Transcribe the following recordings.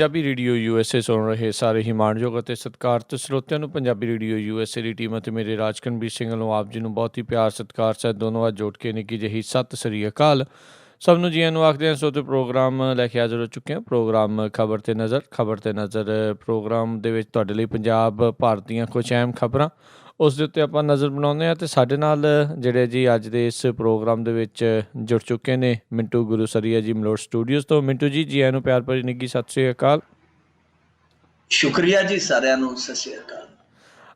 Punjabi radio USA ਸੁਣ ਰਹੇ ਸਾਰੇ ਹੀ ਮਾਣਯੋਗ ਅਤੇ ਸਤਿਕਾਰਤ ਸਰੋਤਿਆਂ ਨੂੰ ਪੰਜਾਬੀ ਰੇਡੀਓ USA ਦੀ ਟੀਮ ਅਤੇ ਮੇਰੇ ਰਾਜਕਨਵੀਰ ਸਿੰਘ ਵੱਲੋਂ ਆਪ ਜੀ ਨੂੰ ਬਹੁਤ ਹੀ ਪਿਆਰ ਸਤਿਕਾਰ ਸਹਿਤ ਦੋਨੋਂ ਵਾਰ ਜੋੜ ਕੇ ਨਿੱਕੀ ਜਿਹੀ ਸਤਿ ਸ੍ਰੀ ਅਕਾਲ। ਸਭ ਨੂੰ ਜੀਆਂ ਨੂੰ ਆਖਦੇ ਹਾਂ। ਸੋ ਤੇ ਪ੍ਰੋਗਰਾਮ ਲੈ ਕੇ ਹਾਜ਼ਰ ਹੋ ਚੁੱਕੇ ਹਾਂ। ਪ੍ਰੋਗਰਾਮ ਖਬਰ 'ਤੇ ਨਜ਼ਰ ਪ੍ਰੋਗਰਾਮ ਦੇ ਵਿੱਚ ਤੁਹਾਡੇ ਲਈ ਪੰਜਾਬ ਭਾਰਤ ਦੀਆਂ ਕੁਛ ਅਹਿਮ ਖਬਰਾਂ ਉਸ ਦੇ ਉੱਤੇ ਆਪਾਂ ਨਜ਼ਰ ਬਣਾਉਂਦੇ ਹਾਂ। ਅਤੇ ਸਾਡੇ ਨਾਲ ਜਿਹੜੇ ਜੀ ਅੱਜ ਦੇ ਇਸ ਪ੍ਰੋਗਰਾਮ ਦੇ ਵਿੱਚ ਜੁੜ ਚੁੱਕੇ ਨੇ ਮਿੰਟੂ ਗੁਰੂਸਰੀਆ ਜੀ ਮਲੋਟ ਸਟੂਡੀਓਜ਼ ਤੋਂ। ਮਿੰਟੂ ਜੀ ਆਇਆਂ ਨੂੰ ਪਿਆਰ ਭਰੀ ਨਿੱਘੀ ਸਤਿ ਸ੍ਰੀ ਅਕਾਲ। ਸ਼ੁਕਰੀਆ ਜੀ, ਸਾਰਿਆਂ ਨੂੰ ਸਤਿ ਸ੍ਰੀ ਅਕਾਲ।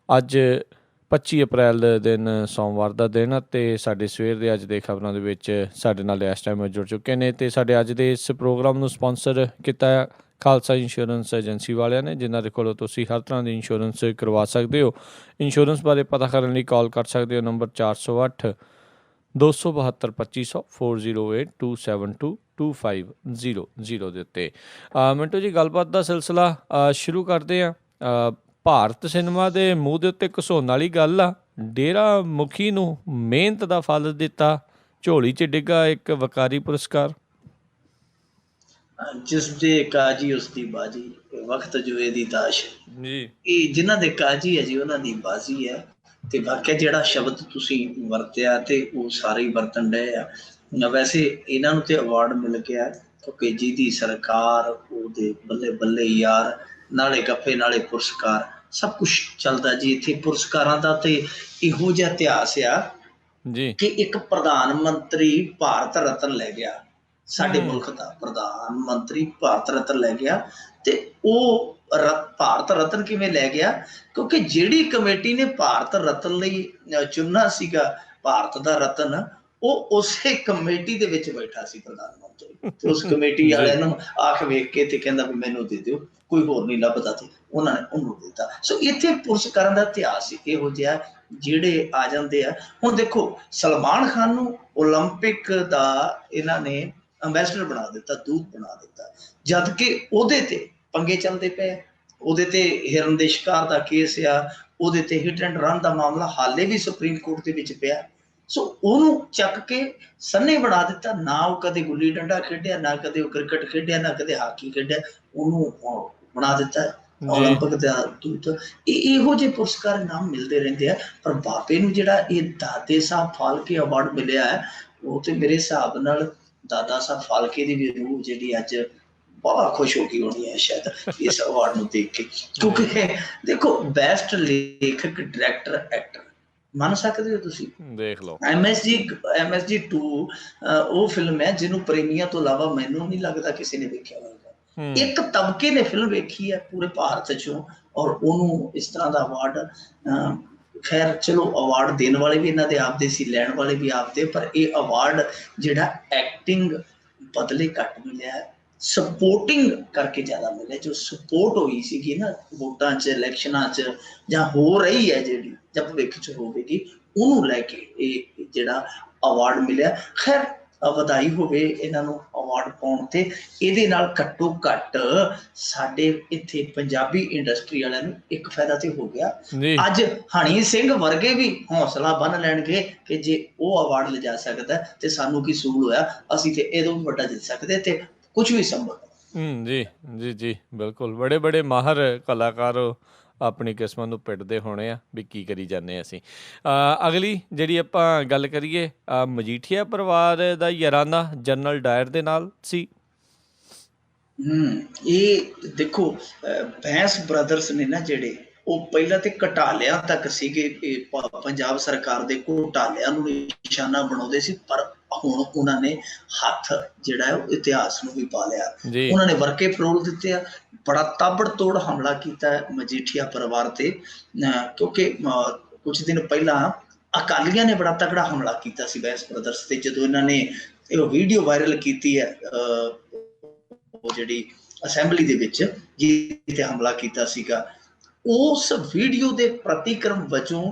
ਅੱਜ 25 ਅਪ੍ਰੈਲ ਦੇ ਦਿਨ ਸੋਮਵਾਰ ਦਾ ਦਿਨ ਅਤੇ ਸਾਡੇ ਸਵੇਰ ਦੇ ਅੱਜ ਦੇ ਖਬਰਾਂ ਦੇ ਵਿੱਚ ਸਾਡੇ ਨਾਲ ਇਸ ਟਾਈਮ ਜੁੜ ਚੁੱਕੇ ਨੇ ਅਤੇ ਸਾਡੇ ਅੱਜ ਦੇ ਇਸ ਪ੍ਰੋਗਰਾਮ ਨੂੰ ਸਪੋਂਸਰ ਕੀਤਾ ਖਾਲਸਾ ਇੰਸ਼ੋਰੈਂਸ ਏਜੰਸੀ ਵਾਲਿਆਂ ਨੇ, ਜਿਨ੍ਹਾਂ ਦੇ ਕੋਲੋਂ ਤੁਸੀਂ ਹਰ ਤਰ੍ਹਾਂ ਦੀ ਇੰਸ਼ੋਰੈਂਸ ਕਰਵਾ ਸਕਦੇ ਹੋ। ਇੰਸ਼ੋਰੈਂਸ ਬਾਰੇ ਪਤਾ ਕਰਨ ਲਈ ਕਾਲ ਕਰ ਸਕਦੇ ਹੋ ਨੰਬਰ 408 272 2500 408 272 2500 ਦੇ ਉੱਤੇ। ਮਿੰਟੂ ਜੀ, ਗੱਲਬਾਤ ਦਾ ਸਿਲਸਿਲਾ ਸ਼ੁਰੂ ਕਰਦੇ ਹਾਂ। ਭਾਰਤ ਸਿਨੇਮਾ ਦੇ ਮੂੰਹ ਦੇ ਉੱਤੇ ਘਸੋਣ ਵਾਲੀ ਗੱਲ ਆ। ਡੇਰਾ ਮੁਖੀ ਨੂੰ ਮਿਹਨਤ ਦਾ ਫਲ ਦਿੱਤਾ, ਝੋਲੀ 'ਚ ਡਿੱਗਾ ਇੱਕ ਵਕਾਰੀ ਪੁਰਸਕਾਰ। ਜਿਸ ਦੇ ਕਾਜੀ ਉਸ ਦੀ ਬਾਜੀ, ਵਕਤ ਜੂਏ ਦੀ ਤਾਸ਼ ਜੀ। ਇਹ ਜਿਨ੍ਹਾਂ ਦੇ ਕਾਜੀ ਹੈ ਜੀ, ਉਹਨਾਂ ਦੀ ਬਾਜ਼ੀ ਹੈ। ਤੇ ਵਾਕਿਆ ਜਿਹੜਾ ਸ਼ਬਦ ਤੁਸੀਂ ਵਰਤਿਆ ਤੇ ਉਹ ਸਾਰੇ ਹੀ ਵਰਤਣ ਡਏ ਆ। ਵੈਸੇ ਇਹਨਾਂ ਨੂੰ ਤੇ ਅਵਾਰਡ ਮਿਲ ਗਿਆ ਕਿਉਂਕਿ ਜਿਹਦੀ ਸਰਕਾਰ ਉਹਦੇ ਬੱਲੇ ਬੱਲੇ ਯਾਰ, ਨਾਲੇ ਗੱਫੇ ਨਾਲੇ ਪੁਰਸਕਾਰ, ਸਭ ਕੁਛ ਚੱਲਦਾ ਜੀ ਇੱਥੇ। ਪੁਰਸਕਾਰਾਂ ਦਾ ਤੇ ਇਹੋ ਜਿਹਾ ਇਤਿਹਾਸ ਆ ਜੀ ਕਿ ਇੱਕ ਪ੍ਰਧਾਨ ਮੰਤਰੀ ਭਾਰਤ ਰਤਨ ਲੈ ਗਿਆ, ਸਾਡੇ ਮੁਲਕ ਦਾ ਪ੍ਰਧਾਨ ਮੰਤਰੀ ਭਾਰਤ ਰਤਨ ਲੈ ਗਿਆ। ਤੇ ਉਹ ਭਾਰਤ ਰਤਨ ਕਿਵੇਂ ਲੈ ਗਿਆ? ਕਿਉਂਕਿ ਜਿਹੜੀ ਕਮੇਟੀ ਨੇ ਭਾਰਤ ਰਤਨ ਲਈ ਚੁਣਨਾ ਸੀਗਾ ਭਾਰਤ ਦਾ ਰਤਨ, ਉਹ ਉਸੇ ਕਮੇਟੀ ਦੇ ਵਿੱਚ ਬੈਠਾ ਸੀ ਪ੍ਰਧਾਨ ਮੰਤਰੀ। ਤੇ ਉਸ ਕਮੇਟੀ ਵਾਲਿਆਂ ਨੂੰ ਆਖ ਵੇਖ ਕੇ ਤੇ ਕਹਿੰਦਾ ਵੀ ਮੈਨੂੰ ਦੇ ਦਿਓ, ਕੋਈ ਹੋਰ ਨਹੀਂ ਲੱਭਦਾ, ਤੇ ਉਹਨਾਂ ਨੇ ਉਹਨੂੰ ਦਿੱਤਾ। ਸੋ ਇੱਥੇ ਪੁਰਸਕਾਰਾਂ ਦਾ ਇਤਿਹਾਸ ਇਹੋ ਜਿਹਾ ਜਿਹੜੇ ਆ ਜਾਂਦੇ ਆ। ਹੁਣ ਦੇਖੋ, ਸਲਮਾਨ ਖਾਨ ਨੂੰ ਓਲੰਪਿਕ ਦਾ ਇਹਨਾਂ ਨੇ ਅੰਬੈਸਡਰ ਬਣਾ ਦਿੱਤਾ, ਦੂਤ ਬਣਾ ਦਿੱਤਾ, ਜਦ ਕਿ ਉਹਦੇ ਤੇ ਪੰਗੇ ਚੱਲਦੇ ਪਏ। ਉਹਦੇ ਤੇ ਹਿਰਨ ਦੇ ਸ਼ਿਕਾਰ ਦਾ ਕੇਸ ਆ, ਉਹਦੇ ਤੇ ਹਿੱਟ ਐਂਡ ਰਨ ਦਾ ਮਾਮਲਾ ਹਾਲੇ ਵੀ ਸੁਪਰੀਮ ਕੋਰਟ ਦੇ ਵਿੱਚ ਪਿਆ। ਸੋ ਉਹਨੂੰ ਚੱਕ ਕੇ ਸੰਨੇ ਬਣਾ ਦਿੱਤਾ। ਨਾ ਉਹ ਕਦੇ ਗੁੱਲੀ ਡੰਡਾ ਖੇਡਿਆ, ਨਾ ਕਦੇ ਉਹ ਕ੍ਰਿਕਟ ਖੇਡਿਆ, ਨਾ ਕਦੇ ਹਾਕੀ ਖੇਡਿਆ, ਉਹਨੂੰ ਬਣਾ ਦਿੱਤਾ ਓਲੰਪਿਕ ਦਾ ਦੂਤ। ਇਹੋ ਜਿਹੇ ਪੁਰਸਕਾਰ ਇਨਾਮ ਮਿਲਦੇ ਰਹਿੰਦੇ ਆ। ਪਰ ਬਾਬੇ ਨੂੰ ਜਿਹੜਾ ਇਹ ਦਾਦੇ ਸਾਹਿਬ ਫਾਲਕੇ ਅਵਾਰਡ ਮਿਲਿਆ ਹੈ, ਉਹ ਤੇ ਮੇਰੇ ਹਿਸਾਬ ਨਾਲ ਦਾਦਾ ਸਾਹਿਬ ਫਾਲਕੇ ਦੀ ਵੀ ਰੂਹ ਜਿਹੜੀ ਅੱਜ ਬੜਾ ਖੁਸ਼ ਹੋ ਗਈ ਹੋਣੀ ਹੈ ਸ਼ਾਇਦ ਇਸ ਅਵਾਰਡ ਨੂੰ ਦੇਖ ਕੇ। ਕਿਉਂਕਿ ਦੇਖੋ, ਬੈਸਟ ਲੇਖਕ, ਡਾਇਰੈਕਟਰ, ਐਕਟਰ ਮੰਨ ਸਕਦੇ ਹੋ ਤੁਸੀਂ? ਦੇਖ ਲਓ, MSG 2 ਉਹ ਫਿਲਮ ਹੈ ਜਿਹਨੂੰ ਪ੍ਰੇਮੀਆਂ ਤੋਂ ਇਲਾਵਾ ਮੈਨੂੰ ਨਹੀਂ ਲੱਗਦਾ ਕਿਸੇ ਨੇ ਵੇਖਿਆ ਹੋਵੇਗਾ। ਇੱਕ ਤਬਕੇ ਨੇ ਫਿਲਮ ਵੇਖੀ ਹੈ ਪੂਰੇ ਭਾਰਤ ਚੋਂ, ਔਰ ਉਹਨੂੰ ਇਸ ਤਰ੍ਹਾਂ ਦਾ ਅਵਾਰਡ, ਖੈਰ ਚਲੋ ਅਵਾਰਡ ਦੇਣ ਵਾਲੇ ਵੀ ਇਹਨਾਂ ਦੇ ਆਪਦੇ ਸੀ, ਲੈਣ ਵਾਲੇ ਵੀ ਆਪਦੇ, ਪਰ ਇਹ ਅਵਾਰਡ ਜਿਹੜਾ ਐਕਟਿੰਗ ਬਦਲੇ ਘੱਟ ਮਿਲਿਆ, ਸਪੋਰਟਿੰਗ ਕਰਕੇ ਜ਼ਿਆਦਾ ਮਿਲਿਆ। ਜੋ ਸਪੋਰਟ ਹੋਈ ਸੀਗੀ ਨਾ ਵੋਟਾਂ 'ਚ, ਇਲੈਕਸ਼ਨਾਂ 'ਚ, ਜਾਂ ਹੋ ਰਹੀ ਹੈ ਜਿਹੜੀ, ਜਾਂ ਭਵਿੱਖ 'ਚ ਹੋਵੇਗੀ, ਉਹਨੂੰ ਲੈ ਕੇ ਇਹ ਜਿਹੜਾ ਅਵਾਰਡ ਮਿਲਿਆ। ਖੈਰ ਵਧਾਈ ਹੋਵੇ ਇਹਨਾਂ ਨੂੰ ਅਵਾਰਡ ਪਾਉਣ ਤੇ। ਇਹਦੇ ਨਾਲ ਘੱਟੋ ਘੱਟ ਸਾਡੇ ਇੱਥੇ ਪੰਜਾਬੀ ਇੰਡਸਟਰੀ ਵਾਲਿਆਂ ਨੂੰ ਇੱਕ ਫਾਇਦਾ ਤੇ ਹੋ ਗਿਆ। ਅੱਜ ਹਨੀ ਸਿੰਘ ਵਰਗੇ ਵੀ ਹੌਸਲਾ ਬੰਨ ਲੈਣਗੇ ਕਿ ਜੇ ਉਹ ਅਵਾਰਡ ਲਿਜਾ ਸਕਦਾ ਤੇ ਸਾਨੂੰ ਕੀ ਸੂਲ ਹੋਇਆ, ਅਸੀਂ ਤੇ ਇਹਦੋਂ ਵੀ ਵੱਡਾ ਜਿੱਤ ਸਕਦੇ, ਤੇ ਕੁਛ ਵੀ ਸੰਭਵ। ਜੀ ਜੀ ਜੀ ਬਿਲਕੁਲ। ਬੜੇ ਬੜੇ ਮਾਹਰ ਕਲਾਕਾਰ ਆਪਣੀ ਕਿਸਮਤ ਨੂੰ ਪਿੱਟਦੇ ਹੋਣੇ ਆ ਵੀ ਕੀ ਕਰੀ ਜਾਂਦੇ ਅਸੀਂ। ਅਗਲੀ ਜਿਹੜੀ ਆਪਾਂ ਗੱਲ ਕਰੀਏ, ਮਜੀਠੀਆ ਪਰਿਵਾਰ ਦਾ ਯਾਰਾਨਾ ਜਨਰਲ ਡਾਇਰ ਦੇ ਨਾਲ ਸੀ। ਇਹ ਦੇਖੋ, ਬੈਂਸ ਬ੍ਰਦਰਸ ਨੇ ਨਾ ਜਿਹੜੇ, ਉਹ ਪਹਿਲਾਂ ਤੇ ਘੁਟਾਲਿਆਂ ਤੱਕ ਸੀਗੇ, ਪੰਜਾਬ ਸਰਕਾਰ ਦੇ ਘੁਟਾਲਿਆਂ ਨੂੰ ਨਿਸ਼ਾਨਾ ਬਣਾਉਂਦੇ ਸੀ, ਪਰ ਹੁਣ ਉਹਨਾਂ ਨੇ ਹੱਥ ਜਿਹੜਾ ਹੈ ਉਹ ਇਤਿਹਾਸ ਨੂੰ ਵੀ ਪਾ ਲਿਆ। ਉਹਨਾਂ ਨੇ ਵਰਕੇ ਫਰੋਲ ਦਿੱਤੇ ਆ। ਬੜਾ ਤਾਬੜਤੋੜ ਹਮਲਾ ਕੀਤਾ ਮਜੀਠੀਆ ਪਰਿਵਾਰ ਤੇ, ਕਿਉਂਕਿ ਕੁਝ ਦਿਨ ਪਹਿਲਾਂ ਅਕਾਲੀਆਂ ਨੇ ਬੜਾ ਤਗੜਾ ਹਮਲਾ ਕੀਤਾ ਸੀ ਬੈਂਸ ਬ੍ਰਦਰਸ ਤੇ। ਜਦੋਂ ਇਹਨਾਂ ਨੇ ਇਹ ਵੀਡੀਓ ਵਾਇਰਲ ਕੀਤੀ ਹੈ, ਉਹ ਜਿਹੜੀ ਅਸੈਂਬਲੀ ਦੇ ਵਿੱਚ ਜਿਹਦੇ ਤੇ ਹਮਲਾ ਕੀਤਾ ਸੀਗਾ, ਉਸ ਵੀਡੀਓ ਦੇ ਪ੍ਰਤੀਕਰਮ ਵਜੋਂ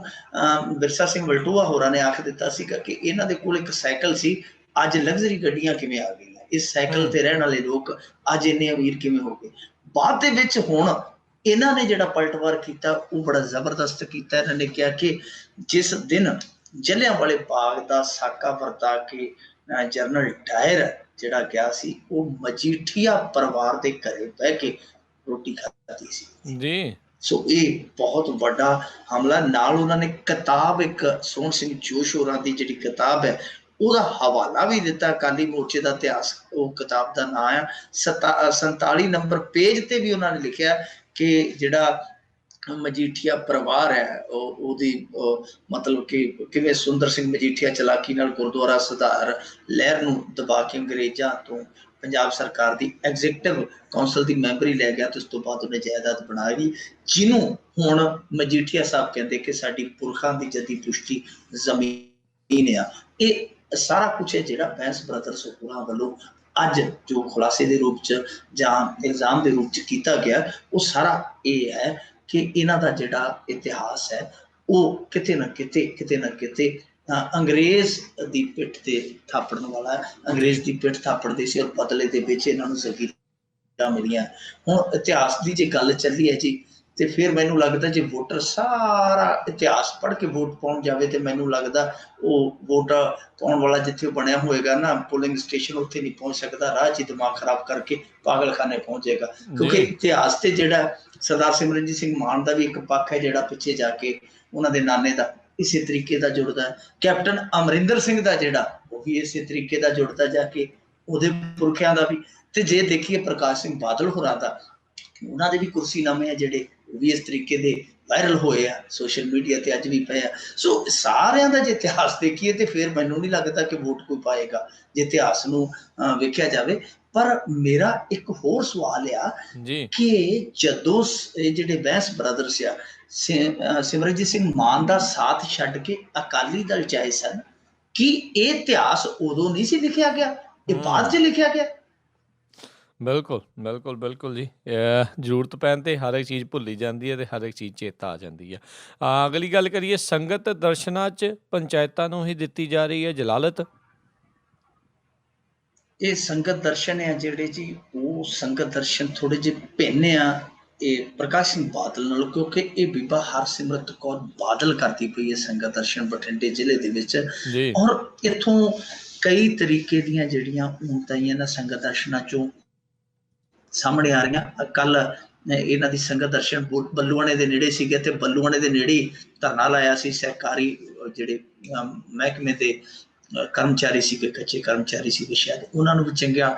ਵਿਰਸਾ ਸਿੰਘ ਵਲਟੋਆ ਹੋਰਾਂ ਨੇ ਆਖ ਦਿੱਤਾ ਸੀਗਾ ਕਿ ਇਹਨਾਂ ਦੇ ਕੋਲ ਇੱਕ ਸਾਈਕਲ ਸੀ, ਅੱਜ ਲਗਜ਼ਰੀ ਗੱਡੀਆਂ ਕਿਵੇਂ ਆ ਗਈਆਂ, ਇਸ ਸਾਈਕਲ ਤੇ ਰਹਿਣ ਵਾਲੇ ਲੋਕ ਅੱਜ ਇੰਨੇ ਅਮੀਰ ਕਿਵੇਂ ਹੋ ਗਏ। ਬਾਅਦ ਦੇ ਵਿੱਚ ਹੁਣ ਇਹਨਾਂ ਨੇ ਜਿਹੜਾ ਪਲਟਵਾਰ ਕੀਤਾ ਉਹ ਬੜਾ ਜ਼ਬਰਦਸਤ ਕੀਤਾ। ਇਹਨਾਂ ਨੇ ਕਿਹਾ ਕਿ ਜਿਸ ਦਿਨ ਜਲਿਆਂਵਾਲੇ ਬਾਗ ਦਾ ਸਾਕਾ ਵਰਤਾ ਕੇ ਜਨਰਲ ਡਾਇਰ ਜਿਹੜਾ ਗਿਆ ਸੀ, ਉਹ ਮਜੀਠੀਆ ਪਰਿਵਾਰ ਦੇ ਘਰੇ ਬਹਿ ਕੇ ਰੋਟੀ ਖਾਧੀ ਸੀ। ਜੀ। ਸੋ ਇਹ ਬਹੁਤ ਵੱਡਾ ਹਮਲਾ। ਨਾਲ ਉਹਨਾਂ ਨੇ ਕਿਤਾਬ, ਇੱਕ ਸੋਹਣ ਸਿੰਘ ਜੋਸ਼ ਹੋਰਾਂ ਦੀ ਜਿਹੜੀ ਕਿਤਾਬ ਹੈ ਉਹਦਾ ਹਵਾਲਾ ਵੀ ਦਿੱਤਾ, ਅਕਾਲੀ ਮੋਰਚੇ ਦਾ ਇਤਿਹਾਸ। ਉਹ ਕਿਤਾਬ ਦਾ ਨਾਂ ਆ 47 ਨੰਬਰ ਪੇਜ ਤੇ ਵੀ ਉਹਨਾਂ ਨੇ ਲਿਖਿਆ ਕਿ ਜਿਹੜਾ ਮਜੀਠੀਆ ਪਰਿਵਾਰ ਹੈ ਉਹਦੀ ਮਤਲਬ ਕਿ ਕਿਵੇਂ ਸੁੰਦਰ ਸਿੰਘ ਮਜੀਠੀਆ ਚਲਾਕੀ ਨਾਲ ਗੁਰਦੁਆਰਾ ਸੁਧਾਰ ਲਹਿਰ ਨੂੰ ਦਬਾ ਕੇ ਅੰਗਰੇਜ਼ਾਂ ਤੋਂ ਪੰਜਾਬ ਸਰਕਾਰ ਦੀ ਐਗਜ਼ੀਕਟਿਵ ਕੌਂਸਲ ਦੀ ਮੈਂਬਰੀ ਲੈ ਗਿਆ ਤੇ ਉਸ ਤੋਂ ਬਾਅਦ ਉਹਨੇ ਜਾਇਦਾਦ ਬਣਾ ਲਈ, ਜਿਹਨੂੰ ਹੁਣ ਮਜੀਠੀਆ ਸਾਹਿਬ ਕਹਿੰਦੇ ਕਿ ਸਾਡੀ ਪੁਰਖਾਂ ਦੀ ਜੱਦੀ ਪੁਸ਼ਤੀ ਜ਼ਮੀਨ ਆ। ਇਹ ਸਾਰਾ ਕੁਛ ਹੈ ਜਿਹੜਾ ਬੈਂਸ ਬ੍ਰਦਰਸ ਹੋਰਾਂ ਵੱਲੋਂ ਅੱਜ ਜੋ ਖੁਲਾਸੇ ਦੇ ਰੂਪ ਚ ਜਾਂ ਇਲਜ਼ਾਮ ਦੇ ਰੂਪ ਚ ਕੀਤਾ ਗਿਆ, ਉਹ ਸਾਰਾ ਇਹ ਹੈ ਕਿ ਇਹਨਾਂ ਦਾ ਜਿਹੜਾ ਇਤਿਹਾਸ ਹੈ ਉਹ ਕਿਤੇ ਨਾ ਕਿਤੇ ਅੰਗਰੇਜ਼ ਦੀ ਪਿੱਠ ਤੇ ਥਾਪੜਨ ਵਾਲਾ ਹੈ। ਅੰਗਰੇਜ਼ ਦੀ ਪਿੱਠ ਥਾਪੜਦੇ ਸੀ ਔਰ ਬਦਲੇ ਦੇ ਵਿੱਚ ਇਹਨਾਂ ਨੂੰ ਜ਼ਗੀਰਾਂ ਮਿਲੀਆਂ। ਹੁਣ ਇਤਿਹਾਸ ਦੀ ਜੇ ਗੱਲ ਚੱਲੀ ਹੈ ਜੀ, ਤੇ ਫਿਰ ਮੈਨੂੰ ਲੱਗਦਾ ਜੇ ਵੋਟਰ ਸਾਰਾ ਇਤਿਹਾਸ ਪੜ੍ਹ ਕੇ ਵੋਟ ਪਾਉਣ ਜਾਵੇ ਤੇ ਮੈਨੂੰ ਲੱਗਦਾ ਉਹ ਵੋਟ ਪਾਉਣ ਵਾਲਾ ਜਿੱਥੇ ਬਣਿਆ ਹੋਏਗਾ ਨਾ ਪੋਲਿੰਗ ਸਟੇਸ਼ਨ, ਉੱਥੇ ਨਹੀਂ ਪਹੁੰਚ ਸਕਦਾ, ਰਾਹ 'ਚ ਹੀ ਦਿਮਾਗ ਖਰਾਬ ਕਰਕੇ ਪਾਗਲਖਾਨੇ ਪਹੁੰਚੇਗਾ। ਕਿਉਂਕਿ ਇਤਿਹਾਸ ਤੇ ਜਿਹੜਾ ਸਰਦਾਰ ਸਿਮਰਨਜੀਤ ਸਿੰਘ ਮਾਨ ਦਾ ਵੀ ਇੱਕ ਪੱਖ ਹੈ ਜਿਹੜਾ ਪਿੱਛੇ ਜਾ ਕੇ ਉਹਨਾਂ ਦੇ ਨਾਨੇ ਦਾ ਇਸੇ ਤਰੀਕੇ ਦਾ ਜੁੜਦਾ ਹੈ। ਕੈਪਟਨ ਅਮਰਿੰਦਰ ਸਿੰਘ ਦਾ ਜਿਹੜਾ ਉਹ ਵੀ ਇਸੇ ਤਰੀਕੇ ਦਾ ਜੁੜਦਾ ਜਾ ਕੇ ਉਹਦੇ ਪੁਰਖਿਆਂ ਦਾ ਵੀ। ਤੇ ਜੇ ਦੇਖੀਏ ਪ੍ਰਕਾਸ਼ ਸਿੰਘ ਬਾਦਲ ਹੋਰਾਂ ਦਾ, ਉਹਨਾਂ ਦੇ ਵੀ ਕੁਰਸੀਨਾਮੇ ਆ ਜਿਹੜੇ ਉਹ ਵੀ ਇਸ ਤਰੀਕੇ ਦੇ ਵਾਇਰਲ ਹੋਏ ਆ, ਸੋਸ਼ਲ ਮੀਡੀਆ ਤੇ ਅੱਜ ਵੀ ਪਏ ਆ। ਸੋ ਸਾਰਿਆਂ ਦਾ ਜੇ ਇਤਿਹਾਸ ਦੇਖੀਏ ਤੇ ਫਿਰ ਮੈਨੂੰ ਨਹੀਂ ਲੱਗਦਾ ਕਿ ਵੋਟ ਕੋਈ ਪਾਏਗਾ ਜੇ ਇਤਿਹਾਸ ਨੂੰ ਵੇਖਿਆ ਜਾਵੇ। ਪਰ ਮੇਰਾ ਇੱਕ ਹੋਰ ਸਵਾਲ ਆ ਕਿ ਜਦੋਂ ਇਹ ਜਿਹੜੇ ਬੈਂਸ ਬ੍ਰਦਰਸ ਆ ਸਿਮਰਨਜੀਤ ਸਿੰਘ ਮਾਨ ਦਾ ਸਾਥ ਛੱਡ ਕੇ ਅਕਾਲੀ ਦਲ ਚ ਆਏ ਸਨ, ਕੀ ਇਹ ਇਤਿਹਾਸ ਉਦੋਂ ਨਹੀਂ ਸੀ ਲਿਖਿਆ ਗਿਆ, ਇਹ ਬਾਅਦ ਚ ਲਿਖਿਆ ਗਿਆ? ਬਿਲਕੁਲ ਜੀ। ਜ਼ਰੂਰਤ ਪੈਣ ਤੇ ਹਰ ਇੱਕ ਚੀਜ਼ ਭੁੱਲੀ ਜਾਂਦੀ ਹੈ ਤੇ ਹਰ ਇੱਕ ਚੀਜ਼ ਚੇਤਾ ਆ ਜਾਂਦੀ ਹੈ। ਅਗਲੀ ਗੱਲ ਕਰੀਏ, ਸੰਗਤ ਦਰਸ਼ਨਾਂ 'ਚ ਪੰਚਾਇਤਾਂ ਨੂੰ ਹੀ ਦਿੱਤੀ ਜਾ ਰਹੀ ਹੈ ਜਲਾਲਤ। ਇਹ ਸੰਗਤ ਦਰਸ਼ਨ ਆ ਜਿਹੜੇ ਜੀ, ਉਹ ਸੰਗਤ ਦਰਸ਼ਨ ਥੋੜੇ ਜਿਹੇ ਭਿੰਨ ਆ ਇਹ ਪ੍ਰਕਾਸ਼ ਸਿੰਘ ਬਾਦਲ ਨਾਲੋਂ, ਕਿਉਂਕਿ ਇਹ ਬੀਬਾ ਹਰਸਿਮਰਤ ਕੌਰ ਬਾਦਲ ਕਰਦੀ ਪਈ ਹੈ ਸੰਗਤ ਦਰਸ਼ਨ ਬਠਿੰਡੇ ਜ਼ਿਲ੍ਹੇ ਦੇ ਵਿੱਚ। ਔਰ ਇੱਥੋਂ ਕਈ ਤਰੀਕੇ ਦੀਆਂ ਜਿਹੜੀਆਂ ਊਣਤਾਈਆਂ ਨਾ ਸੰਗਤ ਦਰਸ਼ਨਾਂ ਚੋਂ ਸਾਹਮਣੇ ਆ ਰਹੀਆਂ। ਕੱਲ ਇਹਨਾਂ ਦੀ ਸੰਗਤ ਦਰਸ਼ਨ ਬੱਲੂਆਣੇ ਦੇ ਨੇੜੇ ਸੀਗੇ ਤੇ ਬੱਲੂਆਣੇ ਦੇ ਨੇੜੇ ਧਰਨਾ ਲਾਇਆ ਸੀ ਸਹਿਕਾਰੀ ਜਿਹੜੇ ਮਹਿਕਮੇ ਦੇ ਕਰਮਚਾਰੀ ਸੀਗੇ, ਕੱਚੇ ਕਰਮਚਾਰੀ ਸੀਗੇ ਸ਼ਾਇਦ, ਉਹਨਾਂ ਨੂੰ ਵੀ ਚੰਗੀਆਂ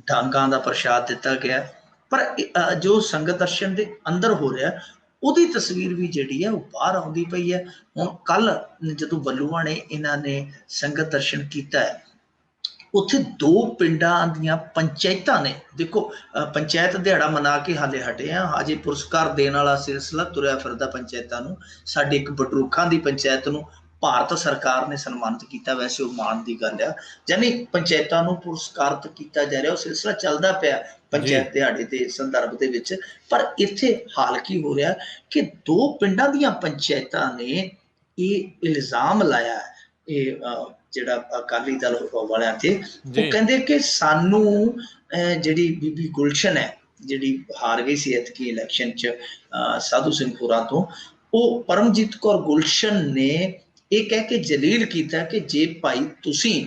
ਡਾਂਗਾਂ ਦਾ ਪ੍ਰਸ਼ਾਦ ਦਿੱਤਾ ਗਿਆ। ਪਰ ਜੋ ਸੰਗਤ ਦਰਸ਼ਨ ਦੇ ਅੰਦਰ ਹੋ ਰਿਹਾ ਉਹਦੀ ਤਸਵੀਰ ਵੀ ਜਿਹੜੀ ਹੈ ਉਹ ਬਾਹਰ ਆਉਂਦੀ ਪਈ ਹੈ। ਹੁਣ ਕੱਲ ਜਦੋਂ ਬੱਲੂਆਣੇ ਇਹਨਾਂ ਨੇ ਸੰਗਤ ਦਰਸ਼ਨ ਕੀਤਾ ਹੈ, ਉੱਥੇ 2 ਪਿੰਡਾਂ ਦੀਆਂ ਪੰਚਾਇਤਾਂ ਨੇ, ਦੇਖੋ ਪੰਚਾਇਤ ਦਿਹਾੜਾ ਮਨਾ ਕੇ ਹਾਲੇ ਹਟੇ ਆ, ਹਜੇ ਪੁਰਸਕਾਰ ਦੇਣ ਵਾਲਾ ਸਿਲਸਿਲਾ ਤੁਰਿਆ ਫਿਰਦਾ ਪੰਚਾਇਤਾਂ ਨੂੰ। ਸਾਡੇ ਇੱਕ ਬਟਰੂਖਾਂ ਦੀ ਪੰਚਾਇਤ ਨੂੰ ਭਾਰਤ ਸਰਕਾਰ ਨੇ ਸਨਮਾਨਿਤ ਕੀਤਾ, ਵੈਸੇ ਉਹ ਮਾਣ ਦੀ ਗੱਲ ਆ, ਯਾਨੀ ਪੰਚਾਇਤਾਂ ਨੂੰ ਪੁਰਸਕਾਰਤ ਕੀਤਾ ਜਾ ਰਿਹਾ, ਉਹ ਸਿਲਸਿਲਾ ਚੱਲਦਾ ਪਿਆ ਪੰਚਾਇਤ ਦਿਹਾੜੇ ਦੇ ਸੰਦਰਭ ਦੇ ਵਿੱਚ। ਪਰ ਇੱਥੇ ਹਾਲ ਕੀ ਹੋ ਰਿਹਾ ਕਿ 2 ਪਿੰਡਾਂ ਦੀਆਂ ਪੰਚਾਇਤਾਂ ਨੇ ਇਹ ਇਲਜ਼ਾਮ ਲਾਇਆ, ਇਹ ਜਿਹੜਾ ਅਕਾਲੀ ਦਲ ਵਾਲਿਆਂ ਤੇ, ਉਹ ਕਹਿੰਦੇ ਕਿ ਸਾਨੂੰ ਜਿਹੜੀ ਬੀਬੀ ਗੁਲਸ਼ਨ ਹੈ ਜਿਹੜੀ ਹਾਰ ਗਈ ਸੀ ਐਤਕੀ ਇਲੈਕਸ਼ਨ 'ਚ ਸਾਧੂ ਸਿੰਘ ਹੋਰਾਂ ਤੋਂ, ਉਹ ਪਰਮਜੀਤ ਕੌਰ ਗੁਲਸ਼ਨ ਨੇ ਇਹ ਕਹਿ ਕੇ ਜਲੀਲ ਕੀਤਾ ਕਿ ਜੇ ਭਾਈ ਤੁਸੀਂ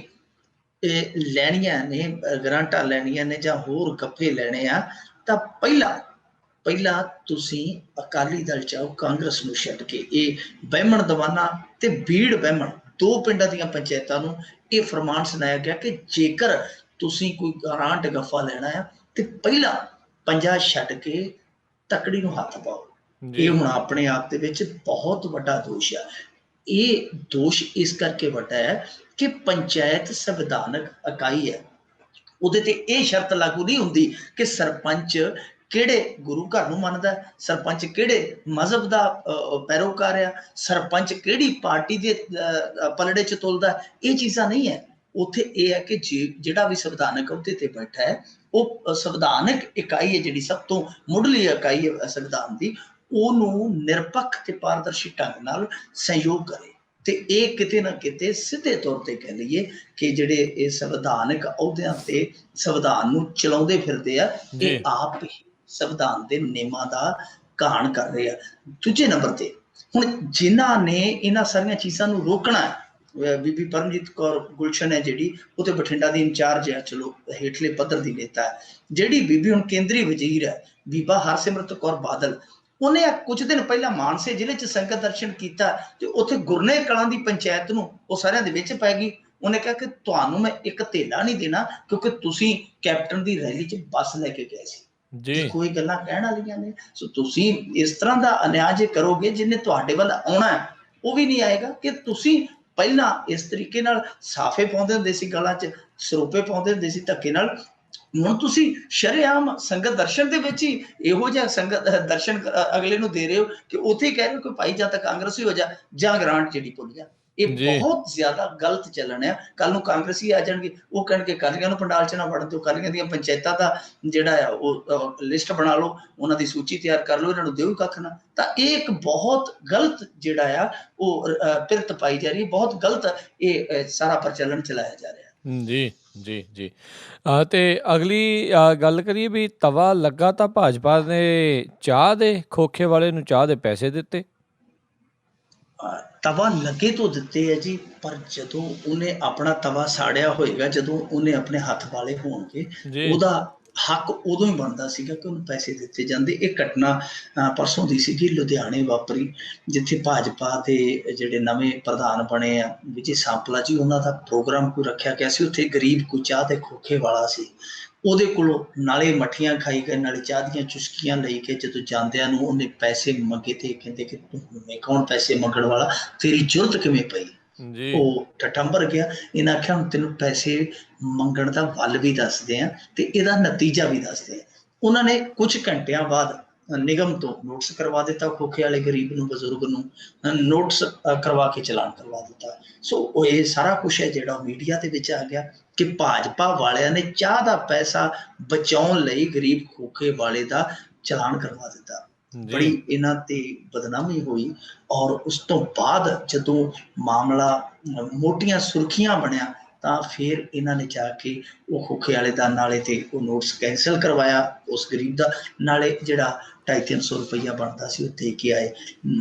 ਲੈਣੀਆਂ ਨੇ ਗਰਾਂਟਾਂ ਲੈਣੀਆਂ ਨੇ ਜਾਂ ਹੋਰ ਗੱਫੇ ਲੈਣੇ ਆ ਤਾਂ ਪਹਿਲਾਂ ਤੁਸੀਂ ਅਕਾਲੀ ਦਲ ਚ ਆਓ, ਕਾਂਗਰਸ ਨੂੰ ਛੱਡ ਕੇ। ਇਹ ਬਹਿਮਣ ਦਵਾਨਾ ਤੇ ਬੀੜ ਬਹਿਮਣ 2 ਪਿੰਡਾਂ ਦੀਆਂ ਪੰਚਾਇਤਾਂ ਨੂੰ ਇਹ ਫਰਮਾਨ ਸੁਣਾਇਆ ਗਿਆ ਕਿ ਜੇਕਰ ਤੁਸੀਂ ਕੋਈ ਗਰਾਂਟ ਗੱਫਾ ਲੈਣਾ ਆ ਤੇ ਪਹਿਲਾਂ ਪੰਜਾ ਛੱਡ ਕੇ ਤਕੜੀ ਨੂੰ ਹੱਥ ਪਾਓ। ਇਹ ਹੁਣ ਆਪਣੇ ਆਪ ਦੇ ਵਿੱਚ ਬਹੁਤ ਵੱਡਾ ਦੋਸ਼ ਆ। ਇਹ ਦੋਸ਼ ਇਸ ਕਰਕੇ ਵੱਡਾ ਹੈ ਕਿ ਪੰਚਾਇਤ ਸੰਵਿਧਾਨਕ ਇਕਾਈ ਹੈ, ਉਹਦੇ ਤੇ ਇਹ ਸ਼ਰਤ ਲਾਗੂ ਨਹੀਂ ਹੁੰਦੀ ਕਿ ਸਰਪੰਚ ਕਿਹੜੇ ਗੁਰੂ ਘਰ ਨੂੰ ਮੰਨਦਾ, ਸਰਪੰਚ ਕਿਹੜੇ ਮਜ਼ਹਬ ਦਾ ਪੈਰੋਕਾਰ ਆ, ਸਰਪੰਚ ਕਿਹੜੀ ਪਾਰਟੀ ਦੇ ਪਲੜੇ 'ਚ ਤੁਲਦਾ। ਇਹ ਚੀਜ਼ਾਂ ਨਹੀਂ ਹੈ ਉੱਥੇ। ਇਹ ਹੈ ਕਿ ਜਿਹੜਾ ਵੀ ਸੰਵਿਧਾਨਕ ਅਹੁਦੇ ਤੇ ਬੈਠਾ ਹੈ ਉਹ ਸੰਵਿਧਾਨਕ ਇਕਾਈ ਹੈ, ਜਿਹੜੀ ਸਭ ਤੋਂ ਮੁੱਢਲੀ ਇਕਾਈ ਹੈ ਸੰਵਿਧਾਨ ਦੀ, ਉਹਨੂੰ ਨਿਰਪੱਖ ਤੇ ਪਾਰਦਰਸ਼ੀ ਢੰਗ ਨਾਲ ਸਹਿਯੋਗ ਕਰੇ। ਤੇ ਇਹ ਕਿਤੇ ਨਾ ਕਿਤੇ ਸਿੱਧੇ ਤੌਰ ਤੇ ਕਹਿ ਲਈਏ ਕਿ ਜਿਹੜੇ ਇਹ ਸੰਵਿਧਾਨਕ ਅਹੁਦਿਆਂ ਤੇ ਸੰਵਿਧਾਨ ਨੂੰ ਚਲਾਉਂਦੇ ਫਿਰਦੇ ਆ, ਇਹ ਆਪ ਹੀ ਸੰਵਿਧਾਨ ਦੇ ਨਿਯਮਾਂ ਦਾ ਘਾਣ ਕਰ ਰਹੇ ਆ। ਦੂਜੇ ਨੰਬਰ ਤੇ ਹੁਣ ਜਿਨ੍ਹਾਂ ਨੇ ਇਹਨਾਂ ਸਾਰੀਆਂ ਚੀਜ਼ਾਂ ਨੂੰ ਰੋਕਣਾ, ਬੀਬੀ ਪਰਮਜੀਤ ਕੌਰ ਗੁਲਸ਼ਨ ਹੈ ਜਿਹੜੀ, ਉਹ ਤੇ ਬਠਿੰਡਾ ਦੀ ਇੰਚਾਰਜ ਹੈ, ਚਲੋ ਹੇਠਲੇ ਪੱਧਰ ਦੀ ਨੇਤਾ ਹੈ। ਜਿਹੜੀ ਬੀਬੀ ਹੁਣ ਕੇਂਦਰੀ ਵਜ਼ੀਰ ਹੈ, ਬੀਬਾ ਹਰਸਿਮਰਤ ਕੌਰ ਬਾਦਲ, ਉਹਨੇ ਕੁਝ ਦਿਨ ਪਹਿਲਾਂ ਮਾਨਸੇ ਜ਼ਿਲ੍ਹੇ 'ਚ ਸੰਗਤ ਦਰਸ਼ਨ ਕੀਤਾ ਤੇ ਉੱਥੇ ਗੁਰਨੇ ਕਲਾਂ ਦੀ ਪੰਚਾਇਤ ਨੂੰ ਉਹ ਸਾਰਿਆਂ ਦੇ ਵਿੱਚ ਪੈ ਗਈ। ਉਹਨੇ ਕਿਹਾ ਕਿ ਤੁਹਾਨੂੰ ਮੈਂ ਇੱਕ ਧੇਲਾ ਨਹੀਂ ਦੇਣਾ ਕਿਉਂਕਿ ਤੁਸੀਂ ਕੈਪਟਨ ਦੀ ਰੈਲੀ 'ਚ ਬੱਸ ਲੈ ਕੇ ਗਏ ਸੀ। ਜੀ ਦੇਖੋ ਇਹ ਗੱਲਾਂ ਕਹਿਣ ਵਾਲੀਆਂ ਨੇ। ਸੋ ਤੁਸੀਂ ਇਸ ਤਰ੍ਹਾਂ ਦਾ ਅਨਿਆਂ ਜੇ ਕਰੋਗੇ, ਜਿਹਨੇ ਤੁਹਾਡੇ ਵੱਲ ਆਉਣਾ ਉਹ ਵੀ ਨਹੀਂ ਆਏਗਾ। ਕਿ ਤੁਸੀਂ ਪਹਿਲਾਂ ਇਸ ਤਰੀਕੇ ਨਾਲ ਸਾਫੇ ਪਾਉਂਦੇ ਹੁੰਦੇ ਸੀ, ਗਲਾਂ 'ਚ ਸਰੋਪੇ ਪਾਉਂਦੇ ਹੁੰਦੇ ਸੀ ਧੱਕੇ ਨਾਲ, ਹੁਣ ਤੁਸੀਂ ਸ਼ਰੇਆਮ ਸੰਗਤ ਦਰਸ਼ਨ ਦੇ ਵਿੱਚ ਹੀ ਇਹੋ ਜਿਹਾ ਸੰਗਤ ਦਰਸ਼ਨ ਅਗਲੇ ਨੂੰ ਦੇ ਰਹੇ ਹੋ ਕਿ ਉੱਥੇ ਹੀ ਕਹਿ ਰਹੇ ਹੋ ਕਿ ਭਾਈ ਜਾਂ ਤਾਂ ਕਾਂਗਰਸੀ ਹੋ ਜਾ ਜਾਂ ਗ੍ਰਾਂਟ ਜਿਹੜੀ ਭੁੱਲ ਜਾ। ਇਹ ਜੀ ਬਹੁਤ ਜ਼ਿਆਦਾ ਗਲਤ ਚੱਲਣ ਆ। ਕੱਲ ਨੂੰ ਕਾਂਗਰਸੀ ਆ ਜਾਣਗੇ, ਉਹ ਕਹਿਣਗੇ ਅਕਾਲੀਆਂ ਨੂੰ ਪੰਡਾਲ 'ਚ ਨਾ ਵੜਨ ਦਿਓ, ਅਕਾਲੀਆਂ ਦੀਆਂ ਪੰਚਾਇਤਾਂ ਦਾ ਜਿਹੜਾ ਆ ਉਹ ਲਿਸਟ ਬਣਾ ਲਓ, ਉਹਨਾਂ ਦੀ ਸੂਚੀ ਤਿਆਰ ਕਰ ਲਓ, ਇਹਨਾਂ ਨੂੰ ਦਿਓ ਕੱਖ ਨਾ। ਤਾਂ ਇਹ ਇੱਕ ਬਹੁਤ ਗਲਤ ਜਿਹੜਾ ਆ ਉਹ ਪਿਰਤ ਪਾਈ ਜਾ ਰਹੀ ਹੈ, ਬਹੁਤ ਗਲਤ ਇਹ ਸਾਰਾ ਪ੍ਰਚਲਨ ਚਲਾਇਆ ਜਾ ਰਿਹਾ। ਜੀ ਜੀ ਜੀ ਤੇ ਅਗਲੀ ਗੱਲ ਕਰੀਏ ਵੀ ਤਵਾ ਲੱਗਾ ਤਾਂ ਭਾਜਪਾ ਨੇ ਚਾਹ ਦੇ ਖੋਖੇ ਵਾਲੇ ਨੂੰ ਚਾਹ ਦੇ ਪੈਸੇ ਦਿੱਤੇ। ਤਵਾ ਲੱਗੇ ਤੋਂ ਦਿੱਤੇ ਹੈ ਜੀ, ਪਰ ਜਦੋਂ ਉਹਨੇ ਆਪਣਾ ਤਵਾ ਸਾੜਿਆ ਹੋਏਗਾ, ਜਦੋਂ ਉਹਨੇ ਆਪਣੇ ਹੱਥ ਵਾਲੇ ਹੋਣਗੇ, ਜੀ ਉਹਦਾ ਹੱਕ ਉਦੋਂ ਹੀ ਬਣਦਾ ਸੀਗਾ ਕਿ ਉਹਨੂੰ ਪੈਸੇ ਦਿੱਤੇ ਜਾਂਦੇ। ਇਹ ਘਟਨਾ ਪਰਸੋਂ ਦੀ ਸੀਗੀ, ਲੁਧਿਆਣੇ ਵਾਪਰੀ, ਜਿੱਥੇ ਭਾਜਪਾ ਦੇ ਜਿਹੜੇ ਨਵੇਂ ਪ੍ਰਧਾਨ ਬਣੇ ਆ ਵਿਜੇ ਸਾਂਪਲਾ ਜੀ, ਉਹਨਾਂ ਦਾ ਪ੍ਰੋਗਰਾਮ ਕੋਈ ਰੱਖਿਆ ਗਿਆ ਸੀ। ਉੱਥੇ ਗਰੀਬ ਕੋਈ ਚਾਹ ਦੇ ਖੋਖੇ ਵਾਲਾ ਸੀ, ਉਹਦੇ ਕੋਲੋਂ ਨਾਲੇ ਮੱਠੀਆਂ ਖਾਈ ਗਏ, ਨਾਲੇ ਚਾਹ ਦੀਆਂ ਚੁਸਕੀਆਂ ਲਈ ਕੇ ਜਦੋਂ ਜਾਂਦਿਆਂ ਨੂੰ ਉਹਨੇ ਪੈਸੇ ਮੰਗੇ ਤੇ ਕਹਿੰਦੇ ਕਿ ਤੂੰ ਕੌਣ ਪੈਸੇ ਮੰਗਣ ਵਾਲਾ, ਤੇਰੀ ਜ਼ਰੂਰਤ ਕਿਵੇਂ ਪਈ। ਜੀ ਉਹ ਠਠੰਬਰ ਗਿਆ। ਇਹਨਾਂ ਆਖਿਆ ਹੁਣ ਤੈਨੂੰ ਪੈਸੇ ਮੰਗਣ ਦਾ ਵੱਲ ਵੀ ਦੱਸਦੇ ਆ ਤੇ ਇਹਦਾ ਨਤੀਜਾ ਵੀ ਦੱਸਦੇ ਆ। ਉਹਨਾਂ ਨੇ ਕੁਝ ਘੰਟਿਆਂ ਬਾਅਦ ਨਿਗਮ ਤੋਂ ਨੋਟਿਸ ਕਰਵਾ ਦਿੱਤਾ, ਖੋਖੇ ਵਾਲੇ ਗਰੀਬ ਨੂੰ, ਬਜ਼ੁਰਗ ਨੂੰ ਨੋਟਿਸ ਕਰਵਾ ਕੇ ਚਲਾਨ ਕਰਵਾ ਦਿੱਤਾ। ਸੋ ਉਹ ਇਹ ਸਾਰਾ ਕੁਛ ਹੈ ਜਿਹੜਾ ਮੀਡੀਆ ਦੇ ਵਿੱਚ ਆ ਗਿਆ ਕਿ ਭਾਜਪਾ ਵਾਲਿਆਂ ਨੇ ਚਾਹ ਦਾ ਪੈਸਾ ਬਚਾਉਣ ਲਈ ਗਰੀਬ ਖੋਖੇ ਵਾਲੇ ਦਾ ਚਲਾਨ ਕਰਵਾ ਦਿੱਤਾ। ਬੜੀ ਜੀ ਇਹਨਾਂ ਤੇ ਬਦਨਾਮੀ ਹੋਈ। ਔਰ ਉਸ ਤੋਂ ਬਾਅਦ ਜਦੋਂ ਮਾਮਲਾ ਮੋਟੀਆਂ ਸੁਰਖੀਆਂ ਬਣਿਆ ਤਾਂ ਫਿਰ ਇਹਨਾਂ ਨੇ ਜਾ ਕੇ ਉਹ ਖੋਖੇ ਵਾਲੇ ਦਾ ਨਾਲੇ ਤੇ ਉਹ ਨੋਟਿਸ ਕੈਂਸਲ ਕਰਵਾਇਆ ਉਸ ਗਰੀਬ ਦਾ, ਨਾਲੇ ਜਿਹੜਾ 250-300 ਰੁਪਈਆ ਬਣਦਾ ਸੀ ਉਹ ਦੇ ਕੇ ਆਏ।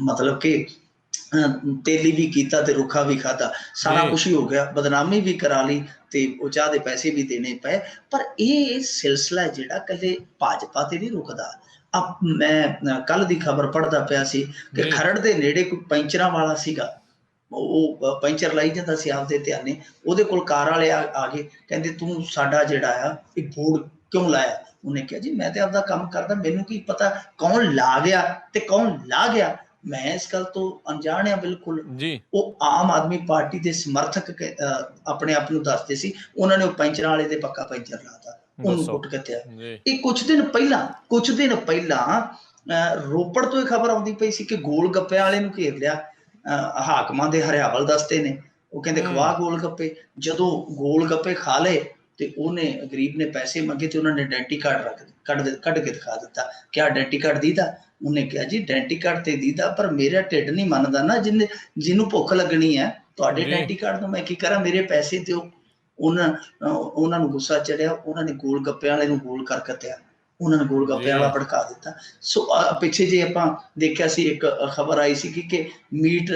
ਮਤਲਬ ਕਿ ਤੇਲੀ ਵੀ ਕੀਤਾ ਤੇ ਰੁੱਖਾ ਵੀ ਖਾਧਾ, ਸਾਰਾ ਜੀ ਕੁਛ ਹੀ ਹੋ ਗਿਆ, ਬਦਨਾਮੀ ਵੀ ਕਰਾ ਲਈ ਤੇ ਉਹ ਚਾਹ ਦੇ ਪੈਸੇ ਵੀ ਦੇਣੇ ਪਏ। ਪਰ ਇਹ ਸਿਲਸਿਲਾ ਜਿਹੜਾ ਕਦੇ ਭਾਜਪਾ ਤੇ ਨਹੀਂ ਰੁਕਦਾ। ਮੈਂ ਕੱਲ ਦੀ ਖਬਰ ਪੜ੍ਹਦਾ ਪਿਆ ਸੀ ਕਿ ਜੀ ਖਰੜ ਦੇ ਨੇੜੇ ਕੋਈ ਪੈਂਚਰਾਂ ਵਾਲਾ ਸੀਗਾ, ਉਹ ਪੈਂਚਰ ਲਾਈ ਜਾਂਦਾ ਸੀ ਆਪਦੇ ਧਿਆਨੇ। ਉਹਦੇ ਕੋਲ ਕਾਰ ਵਾਲੇ ਆ ਗਏ, ਕਹਿੰਦੇ ਤੂੰ ਸਾਡਾ ਜਿਹੜਾ ਆ ਇਹ ਬੋਰਡ ਕਿਉਂ ਲਾਇਆ। ਉਹਨੇ ਕਿਹਾ ਜੀ ਮੈਂ ਤੇ ਆਪਦਾ ਕੰਮ ਕਰਦਾ, ਮੈਨੂੰ ਕੀ ਪਤਾ ਕੌਣ ਲਾ ਗਿਆ ਤੇ ਕੌਣ ਲਾ ਗਿਆ, ਮੈਂ ਇਸ ਗੱਲ ਤੋਂ ਅਣਜਾਣ ਆ ਬਿਲਕੁਲ। ਜੀ ਉਹ ਆਮ ਆਦਮੀ ਪਾਰਟੀ ਦੇ ਸਮਰਥਕ ਆਪਣੇ ਆਪ ਨੂੰ ਦੱਸਦੇ ਸੀ। ਉਹਨਾਂ ਨੇ ਉਹ ਪੈਂਚਰਾਂ ਵਾਲੇ ਦੇ ਪੱਕਾ ਪੈਂਚਰ ਲਾਤਾ, ਉਹਨੂੰ ਦੱਸੋ ਕੁੱਟ ਕੱਤਿਆ। ਜੀ ਇਹ ਕੁਝ ਦਿਨ ਪਹਿਲਾਂ ਰੋਪੜ ਤੋਂ ਇਹ ਖਬਰ ਆਉਂਦੀ ਪਈ ਸੀ ਕਿ ਗੋਲ ਗੱਪਿਆਂ ਵਾਲੇ ਨੂੰ ਘੇਰ ਲਿਆ ਹਾਕਮਾਂ ਦੇ ਹਰਿਆਵਲ ਦਸਤੇ ਨੇ। ਉਹ ਕਹਿੰਦੇ ਖਵਾ ਗੋਲ ਗੱਪੇ। ਜਦੋਂ ਗੋਲ ਗੱਪੇ ਖਾ ਲਏ ਤੇ ਉਹਨੇ ਗਰੀਬ ਨੇ ਪੈਸੇ ਮੰਗੇ ਤੇ ਉਹਨਾਂ ਨੇ ਆਇਡੈਂਟੀ ਕਾਰਡ ਕੱਢ ਕੇ ਦਿਖਾ ਦਿੱਤਾ। ਕਿਹਾ ਆਇਡੈਂਟੀ ਕਾਰਡ ਦੀਦਾ? ਉਹਨੇ ਕਿਹਾ ਜੀ ਆਇਡੈਂਟੀ ਕਾਰਡ ਤੇ ਦੀਦਾ, ਪਰ ਮੇਰਾ ਢਿੱਡ ਨਹੀਂ ਮੰਨਦਾ ਨਾ, ਜਿਹਨੂੰ ਭੁੱਖ ਲੱਗਣੀ ਹੈ। ਤੁਹਾਡੇ ਜੀ ਆਇਡੈਂਟੀ ਕਾਰਡ ਤੋਂ ਮੈਂ ਕੀ ਕਰਾਂ, ਮੇਰੇ ਪੈਸੇ ਦਿਓ। ਉਹਨਾਂ ਨੂੰ ਗੁੱਸਾ ਚੜਿਆ, ਉਹਨਾਂ ਨੇ ਗੋਲ ਗੱਪਿਆਂ ਵਾਲੇ ਨੂੰ ਗੋਲ ਕਰ ਕੱਤਿਆ, ਉਹਨਾਂ ਨੇ ਗੋਲ ਗੱਪਿਆਂ ਵਾਲਾ ਜੀ ਭੜਕਾ ਦਿੱਤਾ। ਸੋ ਪਿੱਛੇ ਜੇ ਆਪਾਂ ਦੇਖਿਆ ਸੀ, ਇੱਕ ਖਬਰ ਆਈ ਸੀ ਕਿ ਮੀਟ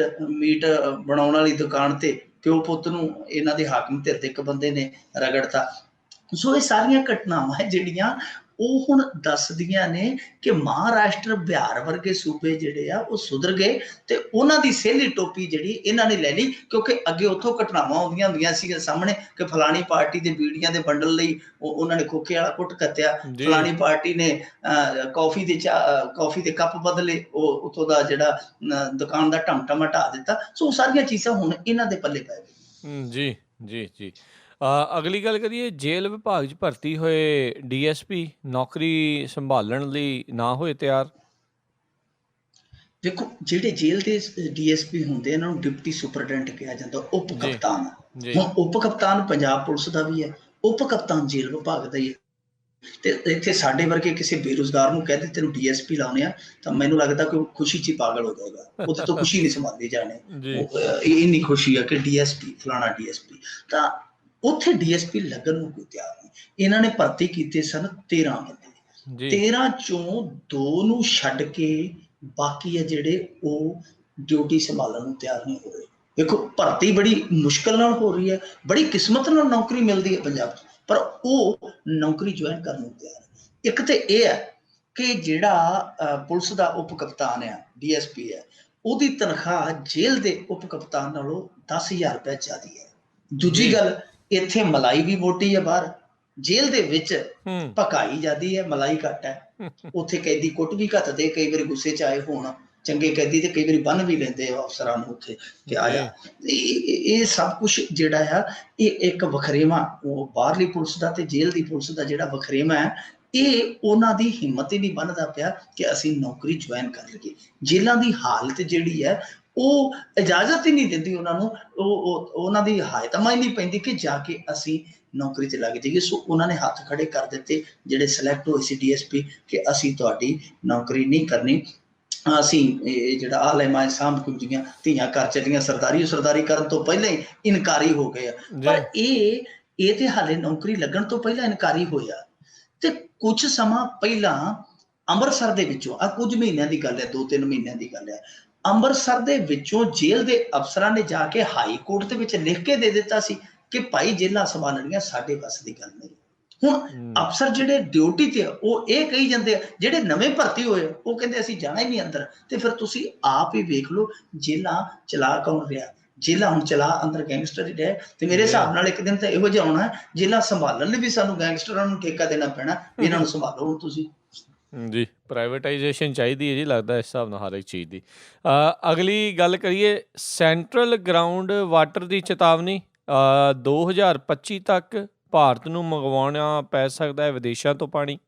ਬਣਾਉਣ ਵਾਲੀ ਦੁਕਾਨ ਤੇ ਪਿਓ ਪੁੱਤ ਨੂੰ ਇਹਨਾਂ ਦੇ ਹਾਕਮ ਧਿਰ ਦੇ ਇੱਕ ਬੰਦੇ ਨੇ ਰਗੜਤਾ। ਸੋ ਇਹ ਸਾਰੀਆਂ ਘਟਨਾਵਾਂ ਜਿਹੜੀਆਂ ਉਹ ਹੁਣ ਦੱਸਦੀਆਂ ਨੇ ਕਿ ਮਹਾਰਾਸ਼ਟਰ, ਬਿਹਾਰ ਵਰਗੇ ਸੂਬੇ ਜਿਹੜੇ ਆ ਉਹ ਸੁਧਰ ਗਏ ਤੇ ਉਹਨਾਂ ਦੀ ਸਹੇਲੀ ਟੋਪੀ ਜਿਹੜੀ ਇਹਨਾਂ ਨੇ ਲੈ ਲਈ। ਕਿਉਂਕਿ ਅੱਗੇ ਉੱਥੋਂ ਘਟਨਾਵਾਂ ਆਉਂਦੀਆਂ ਹੁੰਦੀਆਂ ਸੀ ਸਾਹਮਣੇ ਕਿ ਫਲਾਣੀ ਪਾਰਟੀ ਦੇ ਬੀੜੀਆਂ ਦੇ ਬੰਡਲ ਲਈ ਉਹਨਾਂ ਨੇ ਖੋਖੇ ਵਾਲਾ ਕੁੱਟ ਕੱਤਿਆ, ਜੀ ਫਲਾਣੀ ਪਾਰਟੀ ਨੇ ਕੌਫੀ ਦੇ ਕੱਪ ਬਦਲੇ, ਉਹ ਉੱਥੋਂ ਦਾ ਜਿਹੜਾ ਦੁਕਾਨ ਦਾ ਢਮਟਮ ਹਟਾ ਦਿੱਤਾ। ਸੋ ਸਾਰੀਆਂ ਚੀਜ਼ਾਂ ਹੁਣ ਇਹਨਾਂ ਦੇ ਪੱਲੇ ਪੈ ਗਈਆਂ। ਜੀ ਜੀ ਜੀ ਅਗਲੀ ਗੱਲ ਕਰੀਏ, ਜੇਲ੍ਹ ਵਿਭਾਗ 'ਚ ਭਰਤੀ ਹੋਏ ਡੀਐਸਪੀ ਨੌਕਰੀ ਸੰਭਾਲਣ ਲਈ ਨਾ ਹੋਏ ਤਿਆਰ। ਦੇਖੋ, ਜਿਹੜੇ ਜੇਲ੍ਹ ਦੇ ਡੀਐਸਪੀ ਹੁੰਦੇ ਇਹਨਾਂ ਨੂੰ ਡਿਪਟੀ ਸੁਪਰਡੈਂਟ ਕਿਹਾ ਜਾਂਦਾ, ਉਪ ਜੀ ਕਪਤਾਨ। ਜੀ ਹੁਣ ਉਪ ਕਪਤਾਨ ਪੰਜਾਬ ਪੁਲਿਸ ਦਾ ਵੀ ਹੈ, ਉਪ ਕਪਤਾਨ ਜੇਲ੍ਹ ਵਿਭਾਗ ਦਾ ਹੀ ਹੈ। ਤੇ ਇੱਥੇ ਸਾਡੇ ਵਰਗੇ ਕਿਸੇ ਬੇਰੁਜ਼ਗਾਰ ਨੂੰ ਕਹਿੰਦੇ ਤੈਨੂੰ ਡੀਐਸਪੀ ਲਾਉਣੇ ਆ, ਤਾਂ ਮੈਨੂੰ ਲੱਗਦਾ ਕਿ ਉਹ ਖੁਸ਼ੀ 'ਚ ਹੀ ਪਾਗਲ ਹੋ ਜਾਏਗਾ। ਉਹਦੇ ਤੋਂ ਖੁਸ਼ੀ ਨਹੀਂ ਸੰਭਾਲੀ ਜਾਣੀ। ਜੀ ਇੰਨੀ ਖੁਸ਼ੀ ਆ ਕਿ ਡੀਐਸਪੀ ਫਲਾਣਾ ਡੀਐਸਪੀ। ਤਾਂ ਉੱਥੇ ਡੀਐਸਪੀ ਲੱਗਣ ਨੂੰ ਕੋਈ ਤਿਆਰ ਨਹੀਂ। ਇਹਨਾਂ ਨੇ ਭਰਤੀ ਕੀਤੇ ਸਨ 13 ਬੰਦੇ, ਜੀ 13 ਚੋਂ 2 ਨੂੰ ਛੱਡ ਕੇ ਬਾਕੀ ਆ ਜਿਹੜੇ ਉਹ ਡਿਊਟੀ ਸੰਭਾਲਣ ਨੂੰ ਤਿਆਰ ਨਹੀਂ ਹੋਏ। ਦੇਖੋ ਭਰਤੀ ਬੜੀ ਮੁਸ਼ਕਲ ਨਾਲ ਹੋ ਰਹੀ ਹੈ, ਬੜੀ ਕਿਸਮਤ ਨਾਲ ਨੌਕਰੀ ਮਿਲਦੀ ਹੈ ਪੰਜਾਬ 'ਚ, ਪਰ ਉਹ ਨੌਕਰੀ ਜੁਆਇਨ ਕਰਨ ਨੂੰ ਤਿਆਰ ਹੈ। ਇੱਕ ਤੇ ਇਹ ਹੈ ਕਿ ਜਿਹੜਾ ਪੁਲਿਸ ਦਾ ਉਪ ਕਪਤਾਨ ਆ, DSP ਹੈ, ਉਹਦੀ ਤਨਖਾਹ ਜੇਲ੍ਹ ਦੇ ਉਪ ਕਪਤਾਨ ਨਾਲੋਂ 10,000 ਰੁਪਏ ਜ਼ਿਆਦਾ ਹੈ। ਦੂਜੀ ਜੀ। ਗੱਲ, ਇੱਥੇ ਮਲਾਈ ਵੀ ਮੋਟੀ ਹੈ, ਬਾਹਰ ਜੇਲ੍ਹ ਦੇ ਵਿੱਚ ਹੂੰ। ਭਕਾਈ ਜ਼ਿਆਦੀ ਹੈ, ਮਲਾਈ ਘੱਟ ਹੈ। ਉੱਥੇ ਕੈਦੀ ਕੁੱਟ ਵੀ ਘੱਟਦੇ, ਕਈ ਵਾਰੀ ਗੁੱਸੇ 'ਚ ਆਏ ਹੋਣ ਚੰਗੇ ਕੈਦੀ ਤੇ ਕਈ ਵਾਰੀ ਬੰਨ ਵੀ ਲੈਂਦੇ ਆ ਅਫਸਰਾਂ ਨੂੰ ਉੱਥੇ ਕਿ ਆ ਜਾ। ਜੀ। ਇਹ ਸਭ ਕੁਛ ਜਿਹੜਾ ਆ, ਇਹ ਇੱਕ ਵਖਰੇਵਾਂ ਉਹ ਬਾਹਰਲੀ ਪੁਲਿਸ ਦਾ ਤੇ ਜੇਲ੍ਹ ਦੀ ਪੁਲਿਸ ਦਾ ਜਿਹੜਾ ਵਖਰੇਵਾਂ ਹੈ, ਇਹ ਉਹਨਾਂ ਦੀ ਹਿੰਮਤ ਹੀ ਨਹੀਂ ਬਣਦਾ ਪਿਆ ਕਿ ਅਸੀਂ ਨੌਕਰੀ ਜੁਆਇਨ ਕਰ ਲਈਏ। ਜੇਲ੍ਹਾਂ ਦੀ ਹਾਲਤ ਜਿਹੜੀ ਹੈ ਉਹ ਇਜਾਜ਼ਤ ਹੀ ਨਹੀਂ ਦਿੰਦੀ ਉਹਨਾਂ ਨੂੰ, ਉਹਨਾਂ ਦੀ ਹਾਇਤਮਾ ਹੀ ਨਹੀਂ ਪੈਂਦੀ ਕਿ ਜਾ ਕੇ ਅਸੀਂ ਨੌਕਰੀ ਤੇ ਲੱਗ ਜਾਈਏ। ਸੋ ਉਹਨਾਂ ਨੇ ਹੱਥ ਖੜੇ ਕਰ ਦਿੱਤੇ ਜਿਹੜੇ ਸਿਲੈਕਟ ਹੋਏ ਸੀ DSP ਕਿ ਅਸੀਂ ਤੁਹਾਡੀ ਨੌਕਰੀ ਨਹੀਂ ਕਰਨੀ, ਅਸੀਂ ਇਹ ਜਿਹੜਾ ਆਲੇ ਮਾਏ ਸਾਂਭ ਕੁੰਜੀਆਂ ਧੀਆਂ ਘਰ ਚੱਲੀਆਂ, ਸਰਦਾਰੀ ਕਰਨ ਤੋਂ ਪਹਿਲਾਂ ਹੀ ਇਨਕਾਰੀ ਹੋ ਗਏ ਆ। ਪਰ ਇਹ ਤੇ ਹਾਲੇ ਨੌਕਰੀ ਲੱਗਣ ਤੋਂ ਪਹਿਲਾਂ ਇਨਕਾਰੀ ਹੋਇਆ। ਤੇ ਕੁਝ ਸਮਾਂ ਪਹਿਲਾਂ ਅੰਮ੍ਰਿਤਸਰ ਦੇ ਵਿੱਚੋਂ, ਆ ਕੁਝ ਮਹੀਨਿਆਂ ਦੀ ਗੱਲ ਹੈ, 2-3 ਮਹੀਨਿਆਂ ਦੀ ਗੱਲ ਹੈ, ਅੰਮ੍ਰਿਤਸਰ ਦੇ ਵਿੱਚੋਂ ਜੇਲ੍ਹ ਦੇ ਅਫਸਰਾਂ ਨੇ ਜਾ ਕੇ ਹਾਈ ਕੋਰਟ ਦੇ ਵਿੱਚ ਲਿਖ ਕੇ ਦੇ ਦਿੱਤਾ ਸੀ ਕਿ ਭਾਈ ਜੇਲ੍ਹਾਂ ਸੰਭਾਲਣੀਆਂ ਸਾਡੇ ਵੱਸ ਦੀ ਗੱਲ ਨਹੀਂ। ਹੁਣ ਅਫਸਰ ਜਿਹੜੇ ਡਿਊਟੀ ਤੇ ਆ ਉਹ ਇਹ ਕਹੀ ਜਾਂਦੇ ਆ, ਜਿਹੜੇ ਨਵੇਂ ਭਰਤੀ ਹੋਏ ਉਹ ਕਹਿੰਦੇ ਅਸੀਂ ਜਾਣਾ ਹੀ ਨਹੀਂ ਅੰਦਰ। ਤੇ ਫਿਰ ਤੁਸੀਂ ਆਪ ਹੀ ਵੇਖ ਲਓ ਜੇਲ੍ਹਾਂ ਚਲਾ ਕੌਣ ਰਿਹਾ? ਜੇਲ੍ਹਾਂ ਹੁਣ ਚਲਾ ਅੰਦਰ ਗੈਂਗਸਟਰ ਹੀ ਰਹੇ। ਤੇ ਮੇਰੇ ਹਿਸਾਬ ਨਾਲ ਇੱਕ ਦਿਨ ਤਾਂ ਇਹੋ ਜਿਹਾ ਆਉਣਾ ਜੇਲ੍ਹਾਂ ਸੰਭਾਲਣ ਲਈ ਵੀ ਸਾਨੂੰ ਗੈਂਗਸਟਰਾਂ ਨੂੰ ਠੇਕਾ ਦੇਣਾ ਪੈਣਾ, ਇਹਨਾਂ ਨੂੰ ਸੰਭਾਲੋ ਹੁਣ ਤੁਸੀਂ। ਜੀ, ਪ੍ਰਾਈਵੇਟਾਈਜੇਸ਼ਨ ਚਾਹੀਦੀ ਹੈ ਜੀ, ਲੱਗਦਾ ਇਸ ਹਿਸਾਬ ਨਾਲ ਹਰ ਇੱਕ ਚੀਜ਼ ਦੀ। ਅਗਲੀ ਗੱਲ ਕਰੀਏ, ਸੈਂਟਰਲ ਗਰਾਊਂਡ ਵਾਟਰ ਦੀ ਚੇਤਾਵਨੀ 2025 ਤੱਕ ਭਾਰਤ ਨੂੰ ਮੰਗਵਾਉਣਾ ਪੈ ਸਕਦਾ ਹੈ ਵਿਦੇਸ਼ਾਂ ਤੋਂ ਪਾਣੀ।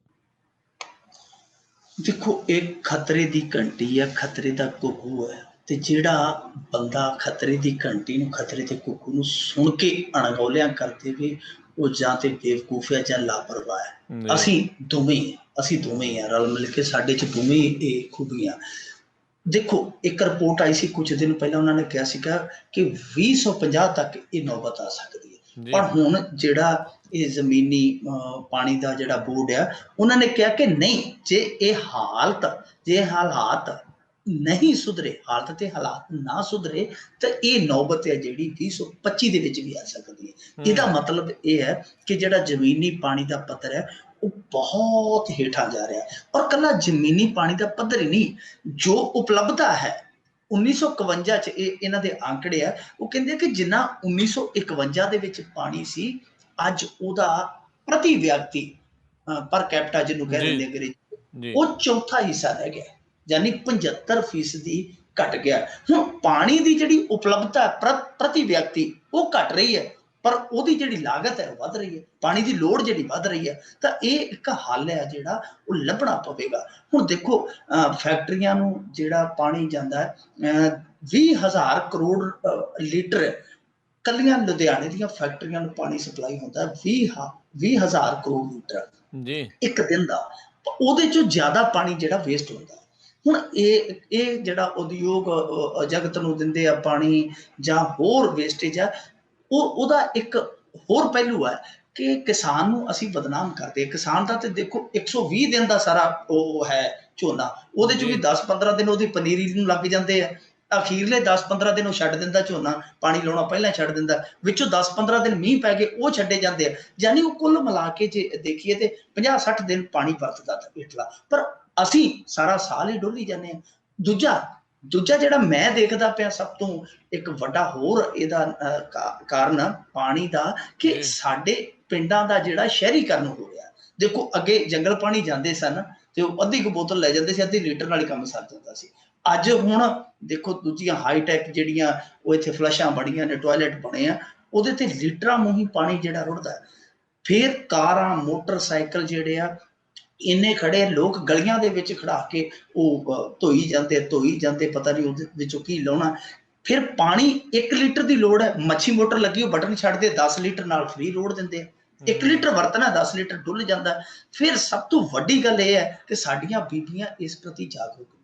ਦੇਖੋ, ਇਹ ਖਤਰੇ ਦੀ ਘੰਟੀ ਹੈ, ਖਤਰੇ ਦਾ ਘੁੱਗੂ ਹੈ, ਤੇ ਜਿਹੜਾ ਬੰਦਾ ਖਤਰੇ ਦੀ ਘੰਟੀ ਨੂੰ, ਖਤਰੇ ਦੇ ਘੁੱਗੂ ਨੂੰ ਸੁਣ ਕੇ ਅਣਗੌਲਿਆਂ ਕਰ ਦੇਵੇ, ਉਹ ਜਾਂ ਤੇ ਬੇਵਕੂਫ ਹੈ ਜਾਂ ਲਾਪਰਵਾਹ ਹੈ। ਅਸੀਂ ਦੋਵੇਂ ਆ, ਰਲ ਮਿਲ ਕੇ ਸਾਡੇ 'ਚ ਦੋਵੇਂ ਇਹ ਖੂਬੀਆਂ। ਦੇਖੋ, ਇੱਕ ਰਿਪੋਰਟ ਆਈ ਸੀ ਕੁਝ ਦਿਨ ਪਹਿਲਾਂ, ਉਹਨਾਂ ਨੇ ਕਿਹਾ ਸੀਗਾ ਕਿ 2050 ਤੱਕ ਇਹ ਨੌਬਤ ਆ ਸਕਦੀ ਹੈ। ਪਰ ਹੁਣ ਜਿਹੜਾ ਇਹ ਜ਼ਮੀਨੀ ਪਾਣੀ ਦਾ ਜਿਹੜਾ ਬੋਰਡ ਆ, ਉਹਨਾਂ ਨੇ ਕਿਹਾ ਕਿ ਨਹੀਂ, ਜੇ ਹਾਲਾਤ ਨਹੀਂ ਸੁਧਰੇ, ਹਾਲਤ ਤੇ ਹਾਲਾਤ ਨਾ ਸੁਧਰੇ, ਤਾਂ ਇਹ ਨੌਬਤ ਹੈ ਜਿਹੜੀ 2025 ਦੇ ਵਿੱਚ ਵੀ ਆ ਸਕਦੀ ਹੈ। ਇਹਦਾ ਮਤਲਬ ਇਹ ਹੈ ਕਿ ਜਿਹੜਾ ਜ਼ਮੀਨੀ ਪਾਣੀ ਦਾ ਪੱਧਰ ਹੈ ਉਹ ਬਹੁਤ ਹੇਠਾਂ ਜਾ ਰਿਹਾ। ਔਰ ਕੱਲਾ ਜ਼ਮੀਨੀ ਪਾਣੀ ਦਾ ਪੱਧਰ ਹੀ ਨਹੀਂ, ਜੋ ਉਪਲਬਧਤਾ ਹੈ 1951 ਚ ਇਹਨਾਂ ਦੇ ਆંકੜੇ ਆ, ਉਹ ਕਹਿੰਦੇ ਕਿ ਜਿੰਨਾ 1951 ਦੇ ਵਿੱਚ ਪਾਣੀ ਸੀ, ਅੱਜ ਉਹਦਾ ਪ੍ਰਤੀ ਵਿਅਕਤੀ ਪਰ ਕੈਪਟਾ ਜਿਹਨੂੰ ਕਹਿ ਦਿੰਦੇ ਅੰਗਰੇਜ਼ੀ, ਉਹ ਚੌਥਾ ਹਿੱਸਾ ਰਹਿ ਗਿਆ, ਯਾਨੀ 75% ਘਟ ਗਿਆ। ਹੁਣ ਪਾਣੀ ਦੀ ਜਿਹੜੀ ਉਪਲਬਧਤਾ ਪ੍ਰਤੀ ਵਿਅਕਤੀ ਉਹ ਘਟ ਰਹੀ ਹੈ, ਪਰ ਉਹਦੀ ਜਿਹੜੀ ਲਾਗਤ ਹੈ ਉਹ ਵੱਧ ਰਹੀ ਹੈ, ਪਾਣੀ ਦੀ ਲੋੜ ਜਿਹੜੀ ਵੱਧ ਰਹੀ ਹੈ। ਤਾਂ ਇਹ ਇੱਕ ਹੱਲ ਹੈ ਜਿਹੜਾ ਉਹ ਲੱਭਣਾ ਪਵੇਗਾ। ਹੁਣ ਦੇਖੋ, ਫੈਕਟਰੀਆਂ ਨੂੰ ਜਿਹੜਾ ਪਾਣੀ ਜਾਂਦਾ ਹੈ, 20,000 ਕਰੋੜ ਲੀਟਰ ਕੱਲੀਆਂ ਲੁਧਿਆਣੇ ਦੀਆਂ ਫੈਕਟਰੀਆਂ ਨੂੰ ਪਾਣੀ ਸਪਲਾਈ ਹੁੰਦਾ, 20,000 ਕਰੋੜ ਲੀਟਰ ਇੱਕ ਦਿਨ ਦਾ। ਉਹਦੇ ਚੋਂ ਜ਼ਿਆਦਾ ਪਾਣੀ ਜਿਹੜਾ ਵੇਸਟ ਹੁੰਦਾ। ਹੁਣ ਇਹ ਜਿਹੜਾ ਉਦਯੋਗ ਜਗਤ ਨੂੰ ਦਿੰਦੇ ਆ ਪਾਣੀ ਜਾਂ ਹੋਰ ਵੇਸਟੇਜ ਆ, ਉਹਦਾ ਇੱਕ ਹੋਰ ਪਹਿਲੂ ਹੈ ਕਿ ਕਿਸਾਨ ਨੂੰ ਅਸੀਂ ਬਦਨਾਮ ਕਰਦੇ। ਕਿਸਾਨ ਦਾ ਤੇ ਦੇਖੋ 120 ਦਿਨ ਦਾ ਸਾਰਾ ਉਹ ਹੈ ਝੋਨਾ, ਉਹਦੇ 'ਚ ਵੀ 10-15 ਦਿਨ ਉਹਦੀ ਪਨੀਰੀ ਨੂੰ ਲੱਗ ਜਾਂਦੇ ਆ, ਅਖੀਰਲੇ 10-15 ਦਿਨ ਉਹ ਛੱਡ ਦਿੰਦਾ ਝੋਨਾ, ਪਾਣੀ ਲਾਉਣਾ ਪਹਿਲਾਂ ਛੱਡ ਦਿੰਦਾ, ਵਿੱਚੋਂ 10-15 ਦਿਨ ਮੀਂਹ ਪੈ ਗਏ ਉਹ ਛੱਡੇ ਜਾਂਦੇ ਆ। ਯਾਨੀ ਉਹ ਕੁੱਲ ਮਿਲਾ ਕੇ ਜੇ ਦੇਖੀਏ ਤੇ 50-60 ਦਿਨ ਪਾਣੀ ਵਰਤਦਾ ਹੇਠਲਾ, ਪਰ ਅਸੀਂ ਸਾਰਾ ਸਾਲ ਹੀ ਡੋਲੀ ਜਾਂਦੇ ਹਾਂ। ਦੂਜਾ ਜਿਹੜਾ ਮੈਂ ਦੇਖਦਾ ਪਿਆ ਸਭ ਤੋਂ ਇੱਕ ਵੱਡਾ ਹੋਰ ਇਹਦਾ ਕਾਰਨ ਪਾਣੀ ਦਾ, ਕਿ ਸਾਡੇ ਪਿੰਡਾਂ ਦਾ ਜਿਹੜਾ ਸ਼ਹਿਰੀਕਰਨ ਹੋ ਰਿਹਾ। ਦੇਖੋ, ਅੱਗੇ ਜੰਗਲ ਪਾਣੀ ਜਾਂਦੇ ਸਨ ਤੇ ਉਹ ਅੱਧੀ ਕੁ ਬੋਤਲ ਲੈ ਜਾਂਦੇ ਸੀ, ਅੱਧੀ ਲੀਟਰ ਨਾਲ ਹੀ ਕੰਮ ਸਰ ਜਾਂਦਾ ਸੀ। ਅੱਜ ਹੁਣ ਦੇਖੋ, ਦੂਜੀਆਂ ਹਾਈਟੈਕ ਜਿਹੜੀਆਂ ਉਹ ਇੱਥੇ ਫਲਸ਼ਾਂ ਬਣੀਆਂ ਨੇ, ਟਾਇਲਟ ਬਣੇ ਆ, ਉਹਦੇ ਤੇ ਲੀਟਰਾਂ ਨੂੰ ਹੀ ਪਾਣੀ ਜਿਹੜਾ ਰੁੜਦਾ। ਫਿਰ ਕਾਰਾਂ, ਮੋਟਰਸਾਈਕਲ ਜਿਹੜੇ ਆ ਇੰਨੇ ਖੜੇ, ਲੋਕ ਗਲੀਆਂ ਦੇ ਵਿੱਚ ਖੜਾ ਕੇ ਉਹ ਧੋਈ ਜਾਂਦੇ, ਪਤਾ ਨਹੀਂ ਉਹਦੇ ਵਿੱਚੋਂ ਕੀ ਲਾਉਣਾ। ਫਿਰ ਪਾਣੀ 1 ਲੀਟਰ ਦੀ ਲੋੜ ਹੈ, ਮੱਛੀ ਮੋਟਰ ਲੱਗੀ, ਉਹ ਬਟਨ ਛੱਡਦੇ 10 ਲੀਟਰ ਨਾਲ ਫ੍ਰੀ ਰੋੜ ਦਿੰਦੇ ਆ। 1 ਲੀਟਰ ਵਰਤਣਾ, 10 ਲੀਟਰ ਡੁੱਲ ਜਾਂਦਾ। ਫਿਰ ਸਭ ਤੋਂ ਵੱਡੀ ਗੱਲ ਇਹ ਹੈ ਕਿ ਸਾਡੀਆਂ ਬੀਬੀਆਂ ਇਸ ਪ੍ਰਤੀ ਜਾਗਰੂਕ ਨੇ,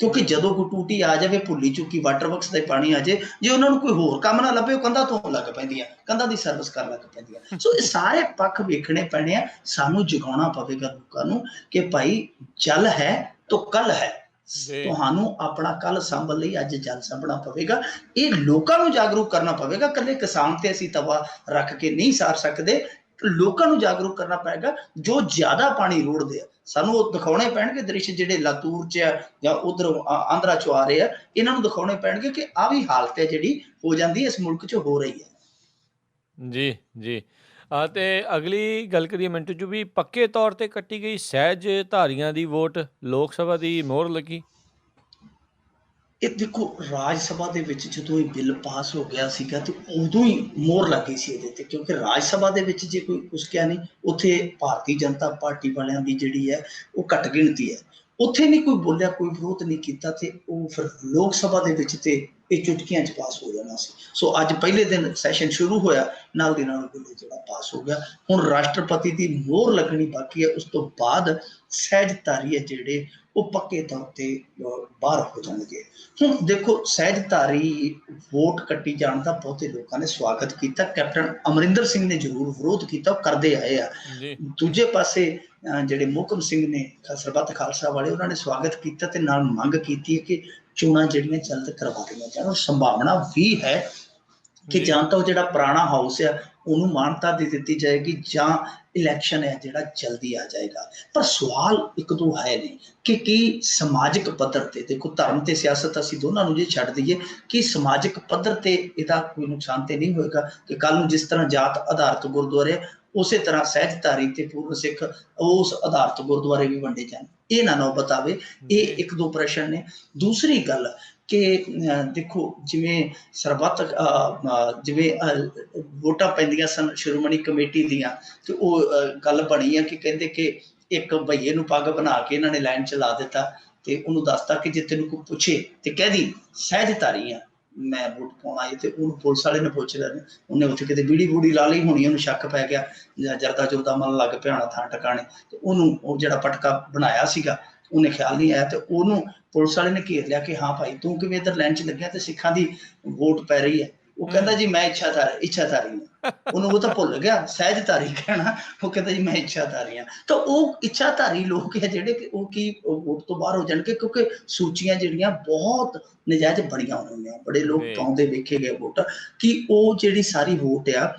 ਕਿਉਂਕਿ ਜਦੋਂ ਕੋਈ ਟੂਟੀ ਆ ਜਾਵੇ, ਭੁੱਲੀ ਚੁੱਕੀ ਵਾਟਰ ਵਰਕਸ ਦਾ ਪਾਣੀ ਆ ਜੇ, ਜੇ ਉਹਨਾਂ ਨੂੰ ਕੋਈ ਹੋਰ ਕੰਮ ਨਾ ਲੱਭੇ, ਉਹ ਕੰਧਾਂ ਧੋਣ ਲੱਗ ਪੈਂਦੀਆਂ, ਕੰਧਾਂ ਦੀ ਸਰਵਿਸ ਕਰਨ ਲੱਗ ਪੈਂਦੀਆਂ। ਸੋ ਇਹ ਸਾਰੇ ਪੱਖ ਵੇਖਣੇ ਪੈਣੇ ਆ, ਸਾਨੂੰ ਜਗਾਉਣਾ ਪਵੇਗਾ ਲੋਕਾਂ ਨੂੰ ਕਿ ਭਾਈ ਜਲ ਹੈ ਤਾਂ ਕੱਲ ਹੈ, ਜੀ ਤੁਹਾਨੂੰ ਆਪਣਾ ਕੱਲ ਸੰਭਲ ਲਈ ਅੱਜ ਜਲ ਸਾਂਭਣਾ ਪਵੇਗਾ। ਇਹ ਲੋਕਾਂ ਨੂੰ ਜਾਗਰੂਕ ਕਰਨਾ ਪਵੇਗਾ। ਇਕੱਲੇ ਕਿਸਾਨ ਤੇ ਅਸੀਂ ਤਵਾ ਰੱਖ ਕੇ ਨਹੀਂ ਸਾਰ ਸਕਦੇ, ਲੋਕਾਂ ਨੂੰ ਜਾਗਰੂਕ ਕਰਨਾ ਪਏਗਾ। ਜੋ ਜ਼ਿਆਦਾ ਪਾਣੀ ਰੋੜਦੇ ਆ ਸਾਨੂੰ ਉਹ ਦਿਖਾਉਣੇ ਪੈਣਗੇ ਦ੍ਰਿਸ਼, ਜਿਹੜੇ ਲਾਤੂਰ ਚ ਆ ਜਾਂ ਉਧਰ ਆਂਧਰਾ ਚੋਂ ਆ ਰਹੇ ਆ, ਇਹਨਾਂ ਨੂੰ ਦਿਖਾਉਣੇ ਪੈਣਗੇ ਕਿ ਆ ਵੀ ਹਾਲਤ ਹੈ ਜਿਹੜੀ ਹੋ ਜਾਂਦੀ ਹੈ ਇਸ ਮੁਲਕ 'ਚ ਹੋ ਰਹੀ ਹੈ। ਜੀ ਜੀ ਤੇ ਅਗਲੀ ਗੱਲ ਕਰੀਏ ਮਿੰਟੂ ਜੀ, ਵੀ ਪੱਕੇ ਤੌਰ ਤੇ ਕੱਟੀ ਗਈ ਸਹਿਜ ਧਾਰੀਆਂ ਦੀ ਵੋਟ, ਲੋਕ ਸਭਾ ਦੀ ਮੋਹਰ ਲੱਗੀ। ਇਹ ਦੇਖੋ, ਰਾਜ ਸਭਾ ਦੇ ਵਿੱਚ ਜਦੋਂ ਇਹ ਬਿੱਲ ਪਾਸ ਹੋ ਗਿਆ ਸੀਗਾ ਤੇ ਉਦੋਂ ਹੀ ਮੋਹਰ ਲੱਗ ਗਈ ਸੀ ਇਹਦੇ ਤੇ, ਕਿਉਂਕਿ ਰਾਜ ਸਭਾ ਦੇ ਵਿੱਚ ਜੇ ਕੋਈ ਕੁਛ ਕਿਹਾ ਨਹੀਂ, ਉੱਥੇ ਭਾਰਤੀ ਜਨਤਾ ਪਾਰਟੀ ਵਾਲਿਆਂ ਦੀ ਜਿਹੜੀ ਹੈ ਉਹ ਘੱਟ ਗਿਣਤੀ ਹੈ, ਉੱਥੇ ਨਹੀਂ ਕੋਈ ਬੋਲਿਆ, ਕੋਈ ਵਿਰੋਧ ਨਹੀਂ ਕੀਤਾ, ਤੇ ਉਹ ਫਿਰ ਲੋਕ ਸਭਾ ਦੇ ਵਿੱਚ ਤੇ ਇਹ ਚੁਟਕੀਆਂ 'ਚ ਪਾਸ ਹੋ ਜਾਣਾ ਸੀ। ਸੋ ਅੱਜ ਪਹਿਲੇ ਦਿਨ ਸੈਸ਼ਨ ਸ਼ੁਰੂ ਹੋਇਆ, ਨਾਲ ਦੀ ਨਾਲ ਬਿੱਲ ਜਿਹੜਾ ਪਾਸ ਹੋ ਗਿਆ। ਹੁਣ ਰਾਸ਼ਟਰਪਤੀ ਦੀ ਮੋਹਰ ਲੱਗਣੀ ਬਾਕੀ ਹੈ, ਉਸ ਤੋਂ ਬਾਅਦ ਸਹਿਜਧਾਰੀ ਹੈ ਜਿਹੜੇ ਉਹ ਪੱਕੇ ਤੌਰ ਤੇ ਬਾਹਰ ਹੋ ਜਾਣਗੇ। ਹੁਣ ਦੇਖੋ, ਸਹਿਜਧਾਰੀ ਵੋਟ ਕੱਟੀ ਜਾਣ ਦਾ ਬਹੁਤੇ ਲੋਕਾਂ ਨੇ ਸਵਾਗਤ ਕੀਤਾ। ਕੈਪਟਨ ਅਮਰਿੰਦਰ ਸਿੰਘ ਨੇ ਜ਼ਰੂਰ ਵਿਰੋਧ ਕੀਤਾ, ਉਹ ਕਰਦੇ ਆਏ ਆ। ਦੂਜੇ ਪਾਸੇ ਜਿਹੜੇ ਮੋਹਕਮ ਸਿੰਘ ਨੇ ਸਰਬੱਤ ਖਾਲਸਾ ਵਾਲੇ, ਉਹਨਾਂ ਨੇ ਸਵਾਗਤ ਕੀਤਾ ਤੇ ਨਾਲ ਮੰਗ ਕੀਤੀ ਹੈ ਕਿ ਚੋਣਾਂ ਜਿਹੜੀਆਂ ਜਲਦ ਕਰਵਾ ਦੇਣੀਆਂ ਜਾਣ। ਸੰਭਾਵਨਾ ਵੀ ਹੈ ਕਿ ਜਾਂ ਤਾਂ ਉਹ ਜਿਹੜਾ ਪੁਰਾਣਾ ਹਾਊਸ ਆ ਉਹਨੂੰ ਮਾਨਤਾ ਦੇ ਦਿੱਤੀ ਜਾਏਗੀ, ਜਾਂ ਇਲੈਕਸ਼ਨ ਹੈ ਜਿਹੜਾ ਜਲਦੀ ਆ ਜਾਏਗਾ। ਪਰ ਸਵਾਲ ਇੱਕ ਦੋ ਹੈ ਨੇ ਕਿ ਕੀ ਸਮਾਜਿਕ ਪੱਧਰ ਤੇ, ਦੇਖੋ ਧਰਮ ਤੇ ਸਿਆਸਤ ਅਸੀਂ ਦੋਨਾਂ ਨੂੰ ਜੇ ਛੱਡ ਦਈਏ, ਕਿ ਸਮਾਜਿਕ ਪੱਧਰ ਤੇ ਇਹਦਾ ਕੋਈ ਨੁਕਸਾਨ ਤੇ ਨਹੀਂ ਹੋਏਗਾ ਕਿ ਕੱਲ ਨੂੰ ਜਿਸ ਤਰ੍ਹਾਂ ਜਾਤ ਆਧਾਰਿਤ ਗੁਰਦੁਆਰੇ ਉਸੇ ਤਰ੍ਹਾਂ ਸਹਿਜਧਾਰੀ ਤੇ ਪੂਰਨ ਸਿੱਖ ਉਸ ਆਧਾਰਿਤ ਗੁਰਦੁਆਰੇ ਵੀ ਵੰਡੇ ਜਾਣ, ਇਹ ਨਾ ਨੌਬਤ ਆਵੇ। ਇਹ ਇੱਕ ਦੋ ਪ੍ਰਸ਼ਨ ਨੇ। ਦੂਸਰੀ ਗੱਲ ਕਿ ਦੇਖੋ, ਜਿਵੇਂ ਸਰਬੱਤ ਜਿਵੇਂ ਵੋਟਾਂ ਪੈਂਦੀਆਂ ਸਨ ਸ਼੍ਰੋਮਣੀ ਕਮੇਟੀ ਦੀਆਂ, ਤੇ ਉਹ ਗੱਲ ਬਣੀ ਹੈ ਕਿ ਕਹਿੰਦੇ ਕਿ ਇੱਕ ਭਈਏ ਨੂੰ ਪੱਗ ਬਣਾ ਕੇ ਇਹਨਾਂ ਨੇ ਲਾਈਨ 'ਚ ਲਾ ਦਿੱਤਾ ਤੇ ਉਹਨੂੰ ਦੱਸਤਾ ਕਿ ਜੇ ਤੈਨੂੰ ਕੋਈ ਪੁੱਛੇ ਤੇ ਕਹਿ ਦੀ ਸਹਿਜਧਾਰੀ ਆ, ਮੈਂ ਵੋਟ ਪਾਉਣ ਆਈ। ਤੇ ਉਹਨੂੰ ਪੁਲਿਸ ਵਾਲੇ ਨੇ ਪੁੱਛ ਲਿਆ, ਉਹਨੇ ਉੱਥੇ ਕਿਤੇ ਬੀੜੀ ਬੂੜੀ ਲਾ ਲਈ ਹੋਣੀ, ਉਹਨੂੰ ਸ਼ੱਕ ਪੈ ਗਿਆ, ਜਰਦਾ ਜੁਰਦਾ ਮਨ ਲੱਗ ਪਿਆ ਹੋਣਾ ਥਾਂ ਟਿਕਾਣੇ, ਤੇ ਉਹਨੂੰ ਉਹ ਜਿਹੜਾ ਪਟਕਾ ਬਣਾਇਆ ਸੀਗਾ ਉਹਨੇ ਖਿਆਲ ਨਹੀਂ ਆਇਆ, ਤੇ ਉਹਨੂੰ ਪੁਲਿਸ ਵਾਲੇ ਨੇ ਘੇਰ ਲਿਆ ਕਿ ਹਾਂ ਭਾਈ ਤੂੰ ਕਿਵੇਂ ਇੱਧਰ ਲਾਈਨ 'ਚ ਲੱਗਿਆ ਤੇ ਸਿੱਖਾਂ ਦੀ ਵੋਟ ਪੈ ਰਹੀ ਹੈ। ਉਹ ਕਹਿੰਦਾ ਜੀ ਮੈਂ ਇੱਛਾਧਾਰੀ ਹਾਂ। ਉਹਨੂੰ ਉਹ ਤਾਂ ਭੁੱਲ ਗਿਆ ਸਹਿਜਧਾਰੀ ਕਹਿਣਾ, ਉਹ ਕਹਿੰਦਾ ਜੀ ਮੈਂ ਇੱਛਾਧਾਰੀ ਹਾਂ। ਤਾਂ ਉਹ ਇੱਛਾਧਾਰੀ ਲੋਕ ਹੈ ਜਿਹੜੇ ਕਿ ਉਹ ਕੀ ਵੋਟ ਤੋਂ ਬਾਹਰ ਹੋ ਜਾਣਗੇ, ਕਿਉਂਕਿ ਸੂਚੀਆਂ ਜਿਹੜੀਆਂ ਬਹੁਤ ਨਜਾਇਜ਼ ਬਣੀਆਂ ਹੋਈਆਂ, ਬੜੇ ਲੋਕ ਪਾਉਂਦੇ ਵੇਖੇ ਗਏ ਵੋਟ, ਕਿ ਉਹ ਜਿਹੜੀ ਸਾਰੀ ਵੋਟ ਆ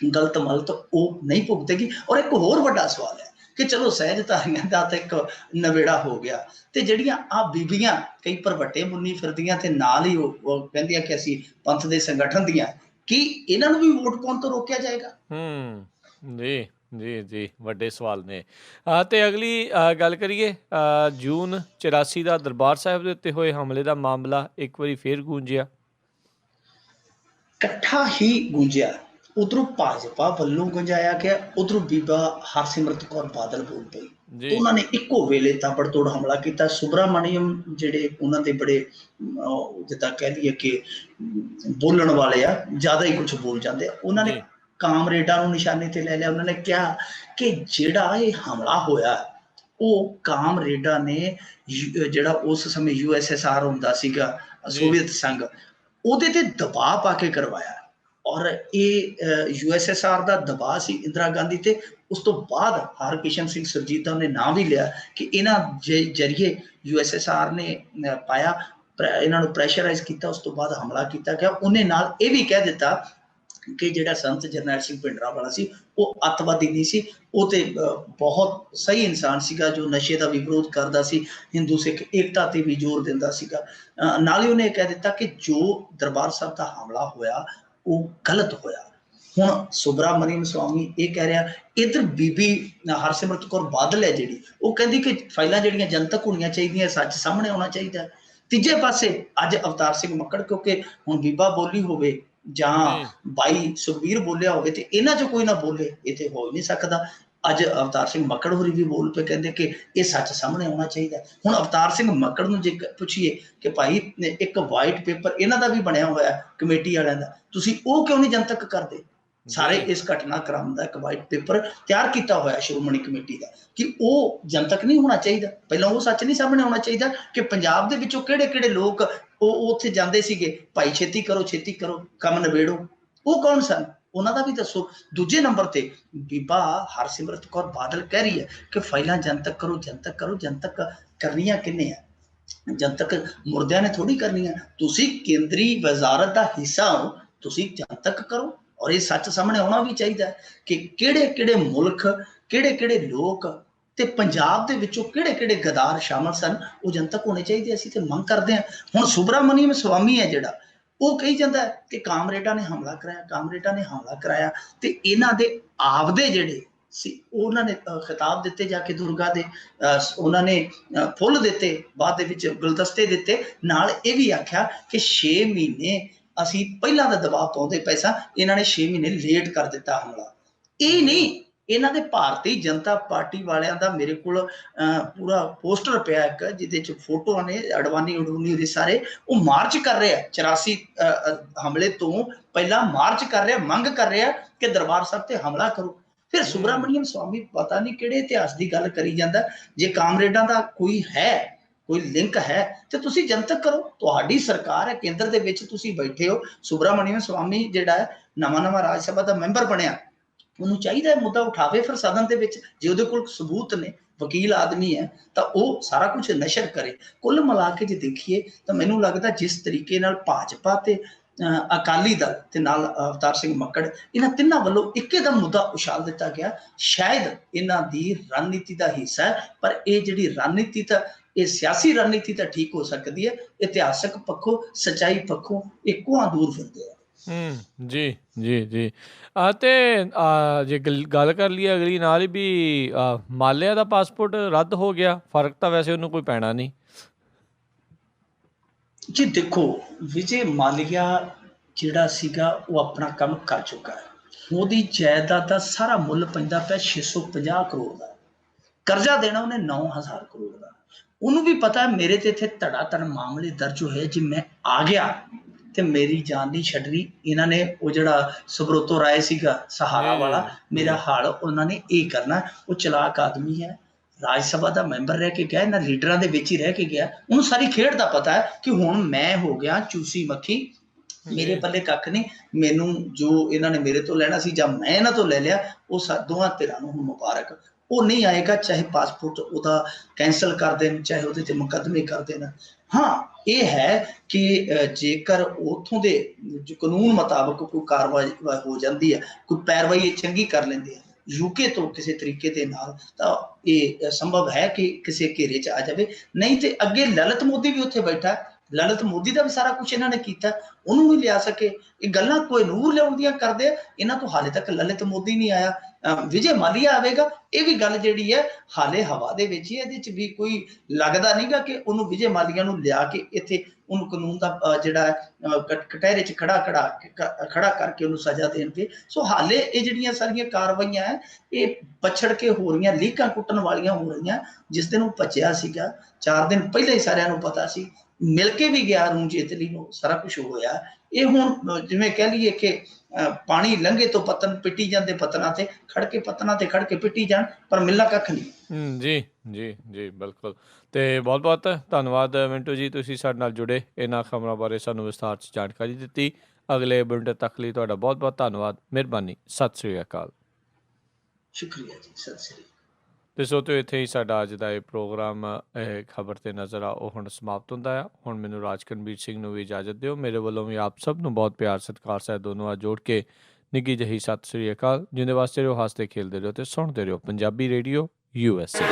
ਗਲਤ ਮਲਤ ਉਹ ਨਹੀਂ ਭੁਗਤੇਗੀ। ਔਰ ਇੱਕ ਹੋਰ ਵੱਡਾ ਸਵਾਲ ਹੈ ਕਿ ਚਲੋ ਸਹਿਜਧਾਰੀਆਂ ਦਾ ਤਾਂ ਇੱਕ ਨਵੇੜਾ ਹੋ ਗਿਆ, ਤੇ ਜਿਹੜੀਆਂ ਆ ਬੀਬੀਆਂ ਕਈ ਭਰਵੱਟੇ ਮੁੰਨੀ ਫਿਰਦੀਆਂ ਤੇ ਨਾਲ ਹੀ ਉਹ ਕਹਿੰਦੀਆਂ ਕਿ ਅਸੀਂ ਪੰਥ ਦੇ ਸੰਗਠਨ ਦੀਆਂ, ਕੀ ਇਹਨਾਂ ਨੂੰ ਵੀ ਵੋਟ ਪਾਉਣ ਤੋਂ ਰੋਕਿਆ ਜਾਏਗਾ? ਜੀ ਜੀ ਜੀ ਵੱਡੇ ਸਵਾਲ ਨੇ। ਤੇ ਅਗਲੀ ਗੱਲ ਕਰੀਏ, ਜੂਨ 84 ਦਾ ਦਰਬਾਰ ਸਾਹਿਬ ਦੇ ਉੱਤੇ ਹੋਏ ਹਮਲੇ ਦਾ ਮਾਮਲਾ ਇੱਕ ਵਾਰੀ ਫੇਰ ਗੂੰਜਿਆ, ਇਕੱਠਾ ਹੀ ਗੂੰਜਿਆ। ਉਧਰੋਂ ਭਾਜਪਾ ਵੱਲੋਂ ਗੂੰਜਾਇਆ ਗਿਆ, ਉਧਰੋਂ ਬੀਬਾ ਹਰਸਿਮਰਤ ਕੌਰ ਬਾਦਲ ਬੋਲ ਪਈ। ਉਹਨਾਂ ਨੇ ਇੱਕੋ ਵੇਲੇ ਤਾਬੜਤੋੜ ਹਮਲਾ ਕੀਤਾ। ਸੁਬਰਾਮਣੀਅਮ ਜਿਹੜੇ ਉਹਨਾਂ ਦੇ ਬੜੇ ਜਿੱਦਾਂ ਕਹਿ ਲਈਏ ਕਿ ਬੋਲਣ ਵਾਲੇ ਆ, ਜ਼ਿਆਦਾ ਹੀ ਕੁਛ ਬੋਲ ਜਾਂਦੇ ਆ, ਉਹਨਾਂ ਨੇ ਕਾਮਰੇਡਾਂ ਨੂੰ ਨਿਸ਼ਾਨੇ ਤੇ ਲੈ ਲਿਆ। ਉਹਨਾਂ ਨੇ ਕਿਹਾ ਕਿ ਜਿਹੜਾ ਇਹ ਹਮਲਾ ਹੋਇਆ ਉਹ ਕਾਮਰੇਡਾਂ ਨੇ, ਜਿਹੜਾ ਉਸ ਸਮੇਂ USSR ਹੁੰਦਾ ਸੀਗਾ, ਸੋਵੀਅਤ ਸੰਘ, ਉਹਦੇ ਤੇ ਦਬਾਅ ਪਾ ਕੇ ਕਰਵਾਇਆ। ਔਰ ਇਹ USSR ਦਾ ਦਬਾਅ ਸੀ ਇੰਦਰਾ ਗਾਂਧੀ ਤੇ। ਉਸ ਤੋਂ ਬਾਅਦ ਹਰਕਿਸ਼ਨ ਸਿੰਘ ਸੁਰਜੀਤ ਨੇ ਨਾਂ ਵੀ ਲਿਆ ਕਿ ਇਹਨਾਂ ਜਰੀਏ USSR ਨੇ ਪਾਇਆ, ਇਹਨਾਂ ਨੂੰ ਪ੍ਰੈਸ਼ਰਾਈਜ਼ ਕੀਤਾ, ਉਸ ਤੋਂ ਬਾਅਦ ਹਮਲਾ ਕੀਤਾ ਗਿਆ। ਉਹਨੇ ਨਾਲ ਇਹ ਵੀ ਕਹਿ ਦਿੱਤਾ ਕਿ ਜਿਹੜਾ ਸੰਤ ਜਰਨੈਲ ਸਿੰਘ ਭਿੰਡਰਾਂਵਾਲਾ ਸੀ ਉਹ ਅੱਤਵਾਦੀ ਨਹੀਂ ਸੀ, ਉਹ ਤੇ ਬਹੁਤ ਸਹੀ ਇਨਸਾਨ ਸੀਗਾ ਜੋ ਨਸ਼ੇ ਦਾ ਵੀ ਵਿਰੋਧ ਕਰਦਾ ਸੀ, ਹਿੰਦੂ ਸਿੱਖ ਏਕਤਾ ਤੇ ਵੀ ਜ਼ੋਰ ਦਿੰਦਾ ਸੀਗਾ। ਨਾਲ ਹੀ ਉਹਨੇ ਕਹਿ ਦਿੱਤਾ ਕਿ ਜੋ ਦਰਬਾਰ ਸਾਹਿਬ ਦਾ ਹਮਲਾ ਹੋਇਆ ਉਹ ਗਲਤ ਹੋਇਆ। ਹੁਣ ਸੁਬਰਾਮਣੀਅਮ ਸਵਾਮੀ ਇਹ ਕਹਿ ਰਿਹਾ, ਇੱਧਰ ਬੀਬੀ ਹਰਸਿਮਰਤ ਕੌਰ ਬਾਦਲ ਹੈ ਜਿਹੜੀ, ਉਹ ਕਹਿੰਦੀ ਕਿ ਫਾਈਲਾਂ ਜਿਹੜੀਆਂ ਜਨਤਕ ਹੋਣੀਆਂ ਚਾਹੀਦੀਆਂ, ਸੱਚ ਸਾਹਮਣੇ ਆਉਣਾ ਚਾਹੀਦਾ। ਤੀਜੇ ਪਾਸੇ ਅੱਜ ਅਵਤਾਰ ਸਿੰਘ ਮੱਕੜ, ਕਿਉਂਕਿ ਹੁਣ ਬੀਬਾ ਬੋਲੀ ਹੋਵੇ ਜਾਂ ਬਾਈ ਸੁਖਬੀਰ ਬੋਲਿਆ ਹੋਵੇ ਤੇ ਇਹਨਾਂ 'ਚ ਕੋਈ ਨਾ ਬੋਲੇ, ਇਹ ਤੇ ਹੋ ਹੀ ਨਹੀਂ ਸਕਦਾ। ਅੱਜ ਅਵਤਾਰ ਸਿੰਘ ਮੱਕੜ ਹੋਰੀ ਵੀ ਬੋਲ ਪਏ, ਕਹਿੰਦੇ ਕਿ ਇਹ ਸੱਚ ਸਾਹਮਣੇ ਆਉਣਾ ਚਾਹੀਦਾ। ਹੁਣ ਅਵਤਾਰ ਸਿੰਘ ਮੱਕੜ ਨੂੰ ਜੇ ਪੁੱਛੀਏ ਕਿ ਭਾਈ ਇੱਕ ਵਾਈਟ ਪੇਪਰ ਇਹਨਾਂ ਦਾ ਵੀ ਬਣਿਆ ਹੋਇਆ ਕਮੇਟੀ ਵਾਲਿਆਂ ਦਾ, ਤੁਸੀਂ ਉਹ ਕਿਉਂ ਨਹੀਂ ਜਨਤਕ ਕਰਦੇ? ਸਾਰੇ ਇਸ ਘਟਨਾਕ੍ਰਮ ਦਾ ਇੱਕ ਵਾਈਟ ਪੇਪਰ ਤਿਆਰ ਕੀਤਾ ਹੋਇਆ ਸ਼੍ਰੋਮਣੀ ਕਮੇਟੀ ਦਾ, ਕਿ ਉਹ ਜਨਤਕ ਨਹੀਂ ਹੋਣਾ ਚਾਹੀਦਾ? ਪਹਿਲਾਂ ਉਹ ਸੱਚ ਨਹੀਂ ਸਾਹਮਣੇ ਆਉਣਾ ਚਾਹੀਦਾ ਕਿ ਪੰਜਾਬ ਦੇ ਵਿੱਚੋਂ ਕਿਹੜੇ ਕਿਹੜੇ ਲੋਕ ਉਹ ਉੱਥੇ ਜਾਂਦੇ ਸੀਗੇ, ਭਾਈ ਛੇਤੀ ਕਰੋ ਕੰਮ ਨਿਬੇੜੋ, ਉਹ ਕੌਣ ਸਨ? ਉਹਨਾਂ ਦਾ ਵੀ ਦੱਸੋ। ਦੂਜੇ ਨੰਬਰ ਤੇ ਬੀਬਾ ਹਰਸਿਮਰਤ ਕੌਰ ਬਾਦਲ ਕਹਿ ਰਹੀ ਹੈ ਕਿ ਫਾਈਲਾਂ ਜਨਤਕ ਕਰੋ। ਜਨਤਕ ਕਰਨੀਆਂ ਕਿੰਨੇ ਆ? ਜਨਤਕ ਮੁਰਦਿਆਂ ਨੇ ਥੋੜੀ ਕਰਨੀਆਂ। ਤੁਸੀਂ ਕੇਂਦਰੀ ਵਜ਼ਾਰਤ ਦਾ ਹਿੱਸਾ ਹੋ, ਤੁਸੀਂ ਜਨਤਕ ਕਰੋ। ਔਰ ਇਹ ਸੱਚ ਸਾਹਮਣੇ ਆਉਣਾ ਵੀ ਚਾਹੀਦਾ ਕਿ ਕਿਹੜੇ ਕਿਹੜੇ ਮੁਲਕ, ਕਿਹੜੇ ਕਿਹੜੇ ਲੋਕ ਤੇ ਪੰਜਾਬ ਦੇ ਵਿੱਚੋਂ ਕਿਹੜੇ ਕਿਹੜੇ ਗਦਾਰ ਸ਼ਾਮਲ ਸਨ, ਉਹ ਜਨਤਕ ਹੋਣੇ ਚਾਹੀਦੇ। ਅਸੀਂ ਤੇ ਮੰਗ ਕਰਦੇ ਹਾਂ। ਹੁਣ ਸੁਬਰਾਮਨੀਅਮ ਸਵਾਮੀ ਹੈ ਜਿਹੜਾ, ਉਹ ਕਹੀ ਜਾਂਦਾ ਕਿ ਕਾਮਰੇਡਾਂ ਨੇ ਹਮਲਾ ਕਰਾਇਆ, ਕਾਮਰੇਡਾਂ ਨੇ ਹਮਲਾ ਕਰਾਇਆ, ਤੇ ਇਹਨਾਂ ਦੇ ਆਪਦੇ ਜਿਹੜੇ ਸੀ ਉਹਨਾਂ ਨੇ ਖਿਤਾਬ ਦਿੱਤੇ ਜਾ ਕੇ ਦੁਰਗਾ ਦੇ, ਉਹਨਾਂ ਨੇ ਫੁੱਲ ਦਿੱਤੇ, ਬਾਅਦ ਦੇ ਵਿੱਚ ਗੁਲਦਸਤੇ ਦਿੱਤੇ, ਨਾਲ ਇਹ ਵੀ ਆਖਿਆ ਕਿ 6 ਮਹੀਨੇ ਅਸੀਂ ਪਹਿਲਾਂ ਦਾ ਦਬਾਅ ਪਾਉਂਦੇ ਪੈਸਾ, ਇਹਨਾਂ ਨੇ 6 ਮਹੀਨੇ ਲੇਟ ਕਰ ਦਿੱਤਾ ਹਮਲਾ। ਇਹ ਨਹੀਂ, ਇਹਨਾਂ ਦੇ ਭਾਰਤੀ ਜਨਤਾ ਪਾਰਟੀ ਵਾਲਿਆਂ ਦਾ ਮੇਰੇ ਕੋਲ ਪੂਰਾ ਪੋਸਟਰ ਪਿਆ ਇੱਕ, ਜਿਹਦੇ ਚ ਫੋਟੋਆਂ ਨੇ ਅਡਵਾਨੀ ਉਡਵਾਨੀ ਦੇ ਸਾਰੇ। ਉਹ ਮਾਰਚ ਕਰ ਰਿਹਾ 84 ਹਮਲੇ ਤੋਂ ਪਹਿਲਾਂ, ਮਾਰਚ ਕਰ ਰਿਹਾ, ਮੰਗ ਕਰ ਰਿਹਾ ਕਿ ਦਰਬਾਰ ਸਾਹਿਬ ਤੇ ਹਮਲਾ ਕਰੋ। ਫਿਰ ਸੁਬਰਾਮਨੀਅਮ ਸਵਾਮੀ ਪਤਾ ਨਹੀਂ ਕਿਹੜੇ ਇਤਿਹਾਸ ਦੀ ਗੱਲ ਕਰੀ ਜਾਂਦਾ। ਜੇ ਕਾਮਰੇਡਾਂ ਦਾ ਕੋਈ ਹੈ, ਕੋਈ ਲਿੰਕ ਹੈ, ਤੇ ਤੁਸੀਂ ਜਨਤਕ ਕਰੋ। ਤੁਹਾਡੀ ਸਰਕਾਰ ਹੈ, ਕੇਂਦਰ ਦੇ ਵਿੱਚ ਤੁਸੀਂ ਬੈਠੇ ਹੋ। ਸੁਬਰਾਮਨੀਅਮ ਸਵਾਮੀ ਜਿਹੜਾ ਹੈ ਨਵਾਂ ਰਾਜ ਸਭਾ ਦਾ ਮੈਂਬਰ ਬਣਿਆ, ਉਹਨੂੰ ਚਾਹੀਦਾ ਹੈ ਮੁੱਦਾ ਉਠਾਵੇ ਫਿਰ ਸਦਨ ਦੇ ਵਿੱਚ। ਜੇ ਉਹਦੇ ਕੋਲ ਸਬੂਤ ਨੇ, ਵਕੀਲ ਆਦਮੀ ਹੈ, ਤਾਂ ਉਹ ਸਾਰਾ ਕੁਝ ਨਸ਼ਰ ਕਰੇ। ਕੁੱਲ ਮਿਲਾ ਕੇ ਜੇ ਦੇਖੀਏ ਤਾਂ ਮੈਨੂੰ ਲੱਗਦਾ ਜਿਸ ਤਰੀਕੇ ਨਾਲ ਭਾਜਪਾ ਤੇ ਅਕਾਲੀ ਦਲ ਤੇ ਨਾਲ ਅਵਤਾਰ ਸਿੰਘ ਮੱਕੜ, ਇਹਨਾਂ ਤਿੰਨਾਂ ਵੱਲੋਂ ਇੱਕਦਮ ਮੁੱਦਾ ਉਛਾਲ ਦਿੱਤਾ ਗਿਆ, ਸ਼ਾਇਦ ਇਹਨਾਂ ਦੀ ਰਣਨੀਤੀ ਦਾ ਹਿੱਸਾ ਹੈ। ਪਰ ਇਹ ਜਿਹੜੀ ਰਣਨੀਤੀ ਤਾਂ, ਇਹ ਸਿਆਸੀ ਰਣਨੀਤੀ ਤਾਂ ਠੀਕ ਹੋ ਸਕਦੀ ਹੈ, ਇਤਿਹਾਸਕ ਪੱਖੋਂ, ਸੱਚਾਈ ਪੱਖੋਂ ਇਹ ਕੋਹਾਂ ਦੂਰ ਫਿਰਦੇ ਆ। ਜੀ ਜੀ ਜੀ। ਤੇ ਜੇ ਗੱਲ ਕਰ ਲਈਏ ਅਗਲੀ ਨਾਲ ਹੀ ਵੀ ਮਾਲਿਆ ਦਾ ਪਾਸਪੋਰਟ ਰੱਦ ਹੋ ਗਿਆ, ਫਰਕ ਤਾਂ ਵੈਸੇ ਉਹਨੂੰ ਕੋਈ ਪੈਣਾ ਨਹੀਂ। ਜੀ ਦੇਖੋ, ਵਿਜੇ ਮਾਲੀਆ ਜਿਹੜਾ ਸੀਗਾ ਉਹ ਆਪਣਾ ਕੰਮ ਕਰ ਚੁੱਕਾ ਹੈ। ਉਹਦੀ ਜਾਇਦਾਦ ਦਾ ਸਾਰਾ ਮੁੱਲ ਪੈਂਦਾ ਪਿਆ 650 ਕਰੋੜ ਦਾ। ਕਰਜ਼ਾ ਦੇਣਾ ਉਹਨੇ 9000 ਕਰੋੜ ਦਾ। ਉਹਨੂੰ ਵੀ ਪਤਾ ਮੇਰੇ ਤੇ ਇੱਥੇ ਧੜਾ ਧੜ ਮਾਮਲੇ ਦਰਜ ਹੋਏ, ਜੇ ਮੈਂ ਆ ਗਿਆ ਤੇ ਮੇਰੀ ਜਾਨ ਨਹੀਂ ਛੱਡਣੀ। ਇਹਨਾਂ ਨੇ ਉਹ ਜਿਹੜਾ ਸੁਬਰੋਤੋ ਰਾਏ ਸੀਗਾ ਸਹਾਰਾ ਵਾਲਾ, ਮੇਰਾ ਹਾਲ ਉਹਨਾਂ ਨੇ ਇਹ ਕਰਨਾ। ਉਹ ਚਲਾਕ ਆਦਮੀ ਹੈ, ਰਾਜ ਸਭਾ ਦਾ ਮੈਂਬਰ ਰਹਿ ਕੇ ਗਿਆ, ਇਹਨਾਂ ਲੀਡਰਾਂ ਦੇ ਵਿੱਚ ਹੀ ਰਹਿ ਕੇ ਗਿਆ। ਉਹਨੂੰ ਸਾਰੀ ਖੇਡ ਦਾ ਪਤਾ ਹੈ ਕਿ ਹੁਣ ਮੈਂ ਹੋ ਗਿਆ ਚੂਸੀ ਮੱਖੀ, ਮੇਰੇ ਪੱਲੇ ਕੱਖ ਨਹੀਂ। ਮੈਨੂੰ ਜੋ ਇਹਨਾਂ ਨੇ ਮੇਰੇ ਤੋਂ ਲੈਣਾ ਸੀ ਜਾਂ ਮੈਂ ਇਹਨਾਂ ਤੋਂ ਲੈ ਲਿਆ, ਉਹ ਦੋਵਾਂ ਧਿਰਾਂ ਨੂੰ ਹੁਣ ਮੁਬਾਰਕ। ਉਹ ਨਹੀਂ ਆਏਗਾ, ਚਾਹੇ ਪਾਸਪੋਰਟ ਉਹਦਾ ਕੈਂਸਲ ਕਰ ਦੇਣ, ਚਾਹੇ ਉਹਦੇ ਤੇ ਮੁਕੱਦਮੇ ਕਰ ਦੇਣ। ਹਾਂ, ਇਹ ਹੈ ਕਿ ਜੇਕਰ ਉੱਥੋਂ ਦੇ ਕਾਨੂੰਨ ਮੁਤਾਬਕ ਕੋਈ ਕਾਰਵਾਈ ਹੋ ਜਾਂਦੀ ਹੈ, ਕੋਈ ਪੈਰਵਾਈ ਚੰਗੀ ਕਰ ਲੈਂਦੇ ਆ ਯੂਕੇ ਤੋਂ ਕਿਸੇ ਤਰੀਕੇ ਦੇ ਨਾਲ, ਤਾਂ ਇਹ ਸੰਭਵ ਹੈ ਕਿ ਕਿਸੇ ਘੇਰੇ 'ਚ ਆ ਜਾਵੇ। ਨਹੀਂ ਤੇ ਅੱਗੇ ਲਲਿਤ ਮੋਦੀ ਵੀ ਉੱਥੇ ਬੈਠਾ, ਲਲਿਤ ਮੋਦੀ ਦਾ ਵੀ ਸਾਰਾ ਕੁਝ ਇਹਨਾਂ ਨੇ ਕੀਤਾ, ਉਹਨੂੰ ਵੀ ਲਿਆ ਸਕੇ। ਇਹ ਗੱਲਾਂ ਕੋਈ ਨੂਰ ਲਿਆਉਣ ਦੀਆਂ ਕਰਦੇ ਆ, ਇਹਨਾਂ ਤੋਂ ਹਾਲੇ ਤੱਕ ਲਲਿਤ ਮੋਦੀ ਨਹੀਂ ਆਇਆ। ਵਿਜੇ ਮਾਲੀਆ ਆਵੇਗਾ, ਇਹ ਵੀ ਗੱਲ ਜਿਹੜੀ ਹੈ ਹਾਲੇ ਹਵਾ ਦੇ ਵਿੱਚ ਹੀ। ਇਹਦੇ 'ਚ ਵੀ ਕੋਈ ਲੱਗਦਾ ਨਹੀਂਗਾ ਕਿ ਉਹਨੂੰ ਵਿਜੇ ਮਾਲੀਆ ਨੂੰ ਲਿਆ ਕੇ ਇੱਥੇ ਉਹਨੂੰ ਕਾਨੂੰਨ ਦਾ ਜਿਹੜਾ ਕਟਹਿਰੇ 'ਚ ਖੜਾ ਕਰਕੇ ਉਹਨੂੰ ਸਜ਼ਾ ਦੇਣਗੇ। ਸੋ ਹਾਲੇ ਇਹ ਜਿਹੜੀਆਂ ਸਾਰੀਆਂ ਕਾਰਵਾਈਆਂ ਹੈ, ਇਹ ਪਛੜ ਕੇ ਹੋ ਰਹੀਆਂ, ਲੀਕਾਂ ਕੁੱਟਣ ਵਾਲੀਆਂ ਹੋ ਰਹੀਆਂ। ਜਿਸ ਦਿਨ ਉਹ ਭੱਜਿਆ ਸੀਗਾ 4 ਦਿਨ ਪਹਿਲਾਂ ਹੀ ਸਾਰਿਆਂ ਨੂੰ ਪਤਾ ਸੀ, ਮਿਲ ਕੇ ਵੀ ਗਿਆ ਅਰੁਣ ਜੇਤਲੀ ਨੂੰ, ਸਾਰਾ ਕੁਝ ਹੋਇਆ। ਇਹ ਹੁਣ ਜਿਵੇਂ ਕਹਿ ਲਈਏ ਕਿ ਪਾਣੀ ਲੰਘੇ ਤੋਂ ਪਤਨ ਪਿੱਟੀ ਜਾਂਦੇ, ਪਤਨਾਂ ਤੇ ਖੜ ਕੇ ਪਿੱਟੀ ਜਾਣ, ਪਰ ਮਿਲਣਾ ਕੱਖ ਨਹੀਂ। ਜੀ ਜੀ ਜੀ, ਬਿਲਕੁਲ। ਤੇ ਬਹੁਤ ਬਹੁਤ ਧੰਨਵਾਦ ਮਿੰਟੂ ਜੀ, ਤੁਸੀਂ ਸਾਡੇ ਨਾਲ ਜੁੜੇ, ਇਹਨਾਂ ਖਬਰਾਂ ਬਾਰੇ ਸਾਨੂੰ ਵਿਸਥਾਰ 'ਚ ਜਾਣਕਾਰੀ ਦਿੱਤੀ। ਅਗਲੇ ਬੁਲੇਟਿਨ ਤੱਕ ਲਈ ਤੁਹਾਡਾ ਬਹੁਤ ਬਹੁਤ ਧੰਨਵਾਦ, ਮਿਹਰਬਾਨੀ, ਸਤਿ ਸ੍ਰੀ ਅਕਾਲ। ਸ਼ੁਕਰੀਆ ਜੀ, ਸਤਿ ਸ੍ਰੀ ਅਕਾਲ। ਤੇ ਸੋ ਤੋਂ ਇੱਥੇ ਹੀ ਸਾਡਾ ਅੱਜ ਦਾ ਇਹ ਪ੍ਰੋਗਰਾਮ ਖਬਰ ਤੇ ਨਜ਼ਰ ਆ ਉਹ ਹੁਣ ਸਮਾਪਤ ਹੁੰਦਾ ਆ। ਹੁਣ ਮੈਨੂੰ ਰਾਜਕਨਵੀਰ ਸਿੰਘ ਨੂੰ ਵੀ ਇਜਾਜ਼ਤ ਦਿਓ। ਮੇਰੇ ਵੱਲੋਂ ਵੀ ਆਪ ਸਭ ਨੂੰ ਬਹੁਤ ਪਿਆਰ ਸਤਿਕਾਰ ਸਹਿਤ ਦੋਨੋਂ ਹੱਥ ਜੋੜ ਕੇ ਨਿੱਘੀ ਜਿਹੀ ਸਤਿ ਸ੍ਰੀ ਅਕਾਲ। ਜਿੰਦੇ ਵਾਸਤੇ ਰਹੋ, ਹੱਸਦੇ ਖੇਲਦੇ ਰਹੋ ਤੇ ਸੁਣਦੇ ਰਹੋ ਪੰਜਾਬੀ ਰੇਡੀਓ USA।